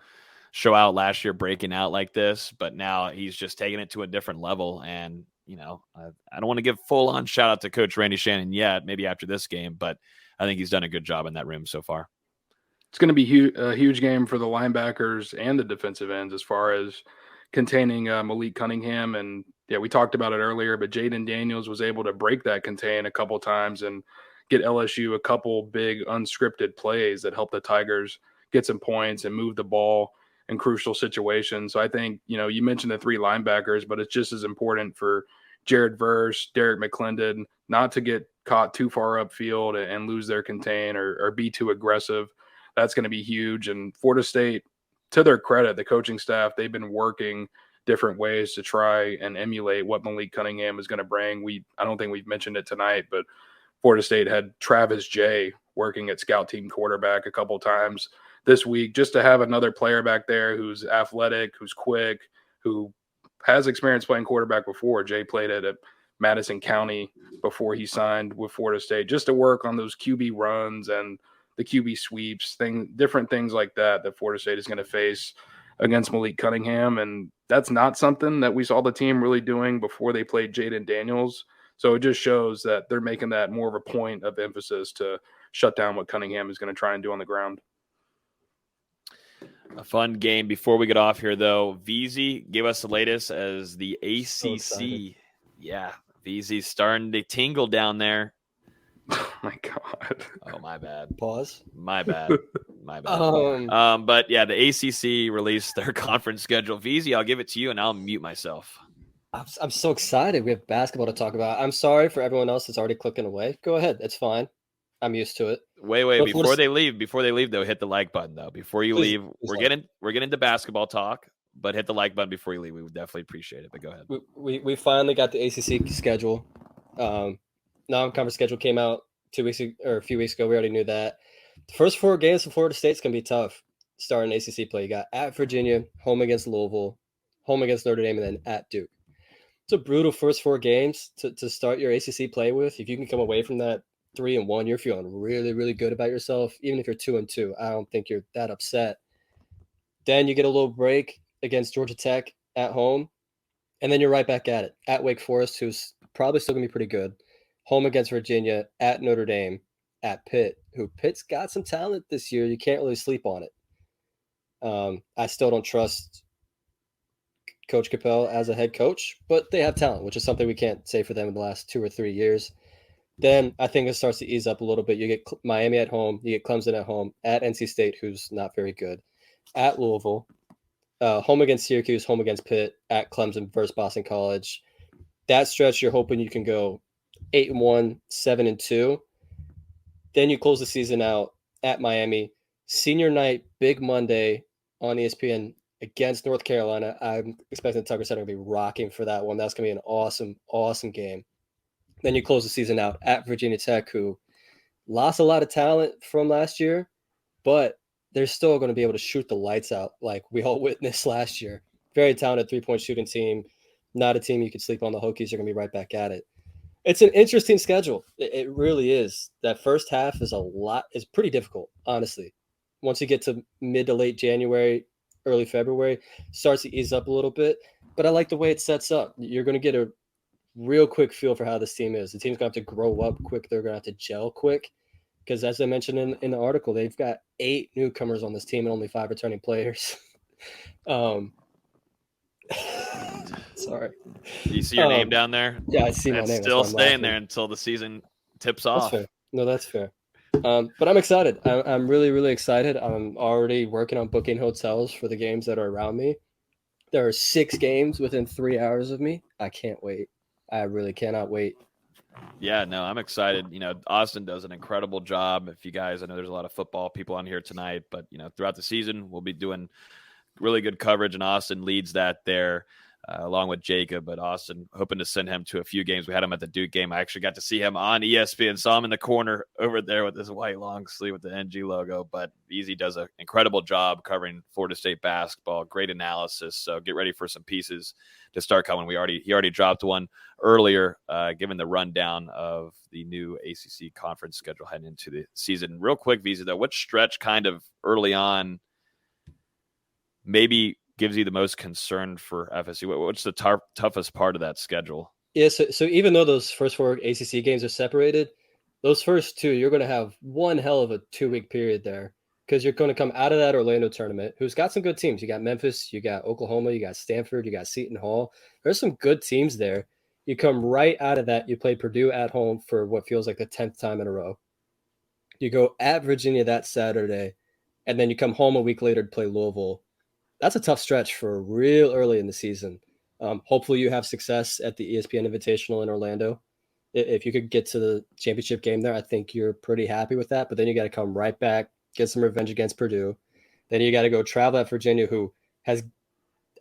[SPEAKER 8] show out last year breaking out like this, but now he's just taking it to a different level. And, I don't want to give full on shout out to Coach Randy Shannon yet, maybe after this game, but I think he's done a good job in that room so far.
[SPEAKER 10] It's going to be a huge game for the linebackers and the defensive ends as far as containing Malik Cunningham. And we talked about it earlier, but Jaden Daniels was able to break that contain a couple times and get LSU a couple big unscripted plays that help the Tigers get some points and move the ball in crucial situations. So I think, you mentioned the three linebackers, but it's just as important for Jared Verse, Derek McClendon, not to get caught too far upfield and lose their contain or be too aggressive. That's going to be huge. And Florida State, to their credit, the coaching staff, they've been working different ways to try and emulate what Malik Cunningham is going to bring. I don't think we've mentioned it tonight, but Florida State had Travis Jay working at scout team quarterback a couple times this week, just to have another player back there who's athletic, who's quick, who has experience playing quarterback before. Jay played at Madison County before he signed with Florida State, just to work on those QB runs and the QB sweeps, different things like that Florida State is going to face against Malik Cunningham. And that's not something that we saw the team really doing before they played Jaden Daniels. So it just shows that they're making that more of a point of emphasis to shut down what Cunningham is going to try and do on the ground.
[SPEAKER 8] A fun game before we get off here, though. VZ, give us the latest as the ACC. So VZ's starting to tingle down there.
[SPEAKER 10] Oh, my God.
[SPEAKER 8] Oh, my bad.
[SPEAKER 1] Pause.
[SPEAKER 8] My bad. But, the ACC released their conference schedule. VZ, I'll give it to you, and I'll mute myself.
[SPEAKER 1] I'm so excited. We have basketball to talk about. I'm sorry for everyone else that's already clicking away. Go ahead. It's fine. I'm used to it.
[SPEAKER 8] Wait. Before they leave, though, hit the like button, though. Before you leave, we're getting into basketball talk, but hit the like button before you leave. We would definitely appreciate it. But go ahead.
[SPEAKER 1] We finally got the ACC schedule. Non-conference schedule came out a few weeks ago. We already knew that. The first 4 games for Florida State's gonna be tough. Starting ACC play, you got at Virginia, home against Louisville, home against Notre Dame, and then at Duke. It's a brutal first 4 games to start your ACC play with. If you can come away from that 3-1, you're feeling really, really good about yourself. Even if you're 2-2, I don't think you're that upset. Then you get a little break against Georgia Tech at home, and then you're right back at it. At Wake Forest, who's probably still going to be pretty good. Home against Virginia, at Notre Dame, at Pitt, who Pitt's got some talent this year. You can't really sleep on it. I still don't trust Coach Capel as a head coach, but they have talent, which is something we can't say for them in the last 2 or 3 years. Then I think it starts to ease up a little bit. You get Miami at home, you get Clemson at home, at NC State, who's not very good, at Louisville, home against Syracuse, home against Pitt, at Clemson versus Boston College. That stretch, you're hoping you can go 8-1, 7-2. Then you close the season out at Miami. Senior night, big Monday on ESPN against North Carolina. I'm expecting the Tucker Center to be rocking for that one. That's going to be an awesome, awesome game. Then you close the season out at Virginia Tech, who lost a lot of talent from last year, but they're still going to be able to shoot the lights out like we all witnessed last year. Very talented three-point shooting team. Not a team you could sleep on. The Hokies are going to be right back at it. It's an interesting schedule. It really is. That first half is pretty difficult, honestly. Once you get to mid to late January, early February, starts to ease up a little bit. But I like the way it sets up. You're going to get a real quick feel for how this team is. The team's going to have to grow up quick. They're going to have to gel quick. Because as I mentioned in the article, they've got 8 newcomers on this team and only 5 returning players. Sorry.
[SPEAKER 8] Do you see your name down there?
[SPEAKER 1] Yeah, I see my name.
[SPEAKER 8] It's still staying there until the season tips off.
[SPEAKER 1] That's fair. No, that's fair. But I'm excited. I'm really, really excited. I'm already working on booking hotels for the games that are around me. There are 6 games within 3 hours of me. I can't wait. I really cannot wait.
[SPEAKER 8] Yeah, no, I'm excited. Austin does an incredible job. If you guys, I know there's a lot of football people on here tonight, but throughout the season, we'll be doing really good coverage, and Austin leads that there. Along with Jacob, but Austin hoping to send him to a few games. We had him at the Duke game. I actually got to see him on ESPN, saw him in the corner over there with his white long sleeve with the NG logo. But Easy does an incredible job covering Florida State basketball. Great analysis. So get ready for some pieces to start coming. He already dropped one earlier, given the rundown of the new ACC conference schedule heading into the season. Real quick, Visa, though, what stretch kind of early on maybe gives you the most concern for FSU? What's the toughest part of that schedule?
[SPEAKER 1] Yeah, so even though those first 4 ACC games are separated, those first 2, you're going to have one hell of a 2-week period there because you're going to come out of that Orlando tournament, who's got some good teams. You got Memphis, you got Oklahoma, you got Stanford, you got Seton Hall. There's some good teams there. You come right out of that. You play Purdue at home for what feels like the 10th time in a row. You go at Virginia that Saturday, and then you come home a week later to play Louisville. That's a tough stretch for real early in the season. Hopefully you have success at the ESPN Invitational in Orlando. If you could get to the championship game there, I think you're pretty happy with that. But then you got to come right back, get some revenge against Purdue. Then you got to go travel at Virginia, who has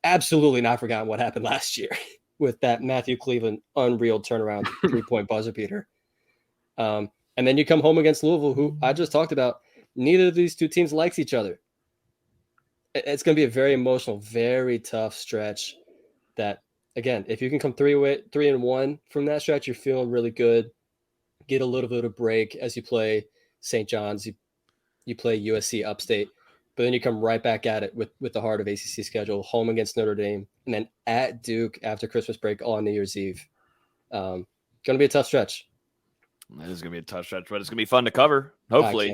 [SPEAKER 1] absolutely not forgotten what happened last year with that Matthew Cleveland unreal turnaround 3-point buzzer beater. And then you come home against Louisville, who I just talked about. Neither of these 2 teams likes each other. It's going to be a very emotional, very tough stretch that, again, if you can come 3-1 from that stretch, you're feeling really good. Get a little bit of break as you play St. John's, you play USC upstate, but then you come right back at it with the heart of ACC schedule, home against Notre Dame, and then at Duke after Christmas break on New Year's Eve. Going to be a tough stretch.
[SPEAKER 8] It is going to be a tough stretch, but it's going to be fun to cover, hopefully.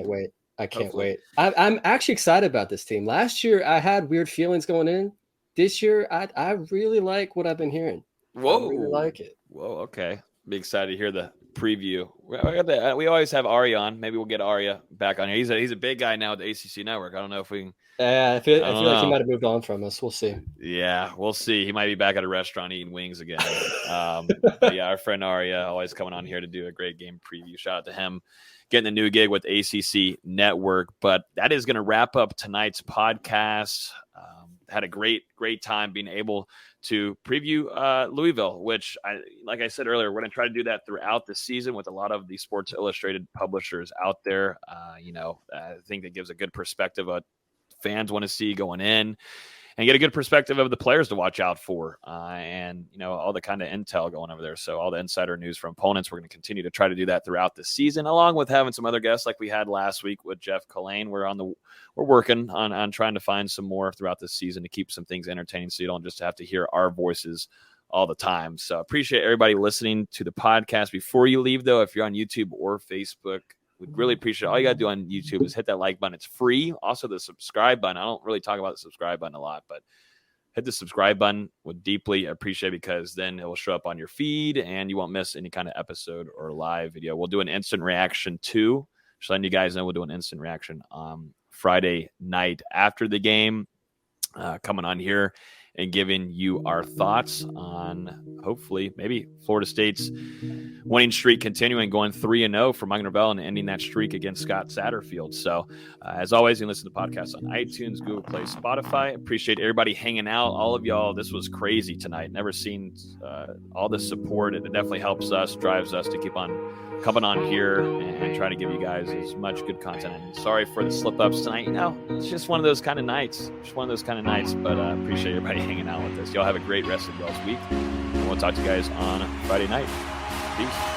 [SPEAKER 1] I can't wait. I'm actually excited about this team. Last year, I had weird feelings going in. This year, I really like what I've been hearing.
[SPEAKER 8] Whoa.
[SPEAKER 1] I really like it.
[SPEAKER 8] Whoa, okay. Be excited to hear the preview. We always have Ari on. Maybe we'll get Arya back on here. He's a big guy now at the ACC Network. I don't know if we can.
[SPEAKER 1] I feel like he might have moved on from us. We'll see.
[SPEAKER 8] Yeah, we'll see. He might be back at a restaurant eating wings again. Yeah, our friend Arya always coming on here to do a great game preview. Shout out to him. Getting a new gig with ACC Network. But that is going to wrap up tonight's podcast. Had a great time being able to preview Louisville, which, like I said earlier, we're going to try to do that throughout the season with a lot of the Sports Illustrated publishers out there. I think that gives a good perspective of what fans want to see going in, and get a good perspective of the players to watch out for, and all the kind of intel going over there. So all the insider news from opponents, we're going to continue to try to do that throughout the season, along with having some other guests like we had last week with Jeff Collane. We're working on trying to find some more throughout the season to keep some things entertaining, so you don't just have to hear our voices all the time. So appreciate everybody listening to the podcast. Before you leave, though, if you're on YouTube or Facebook, we'd really appreciate it. All you got to do on YouTube is hit that like button. It's free. Also, the subscribe button. I don't really talk about the subscribe button a lot, but hit the subscribe button. Would deeply appreciate it, because then it will show up on your feed and you won't miss any kind of episode or live video. We'll do an instant reaction too. Just letting you guys know, we'll do an instant reaction Friday night after the game, coming on here and giving you our thoughts on, hopefully, maybe Florida State's winning streak continuing, going 3-0 for Mike Norvell and ending that streak against Scott Satterfield. So, as always, you can listen to the podcast on iTunes, Google Play, Spotify. Appreciate everybody hanging out. All of y'all, this was crazy tonight. Never seen all this support. It definitely helps us, drives us to keep on coming on here and try to give you guys as much good content. And sorry for the slip-ups tonight. It's just one of those kind of nights. But appreciate everybody hanging out with us. Y'all have a great rest of y'all's week. And we'll talk to you guys on Friday night. Peace.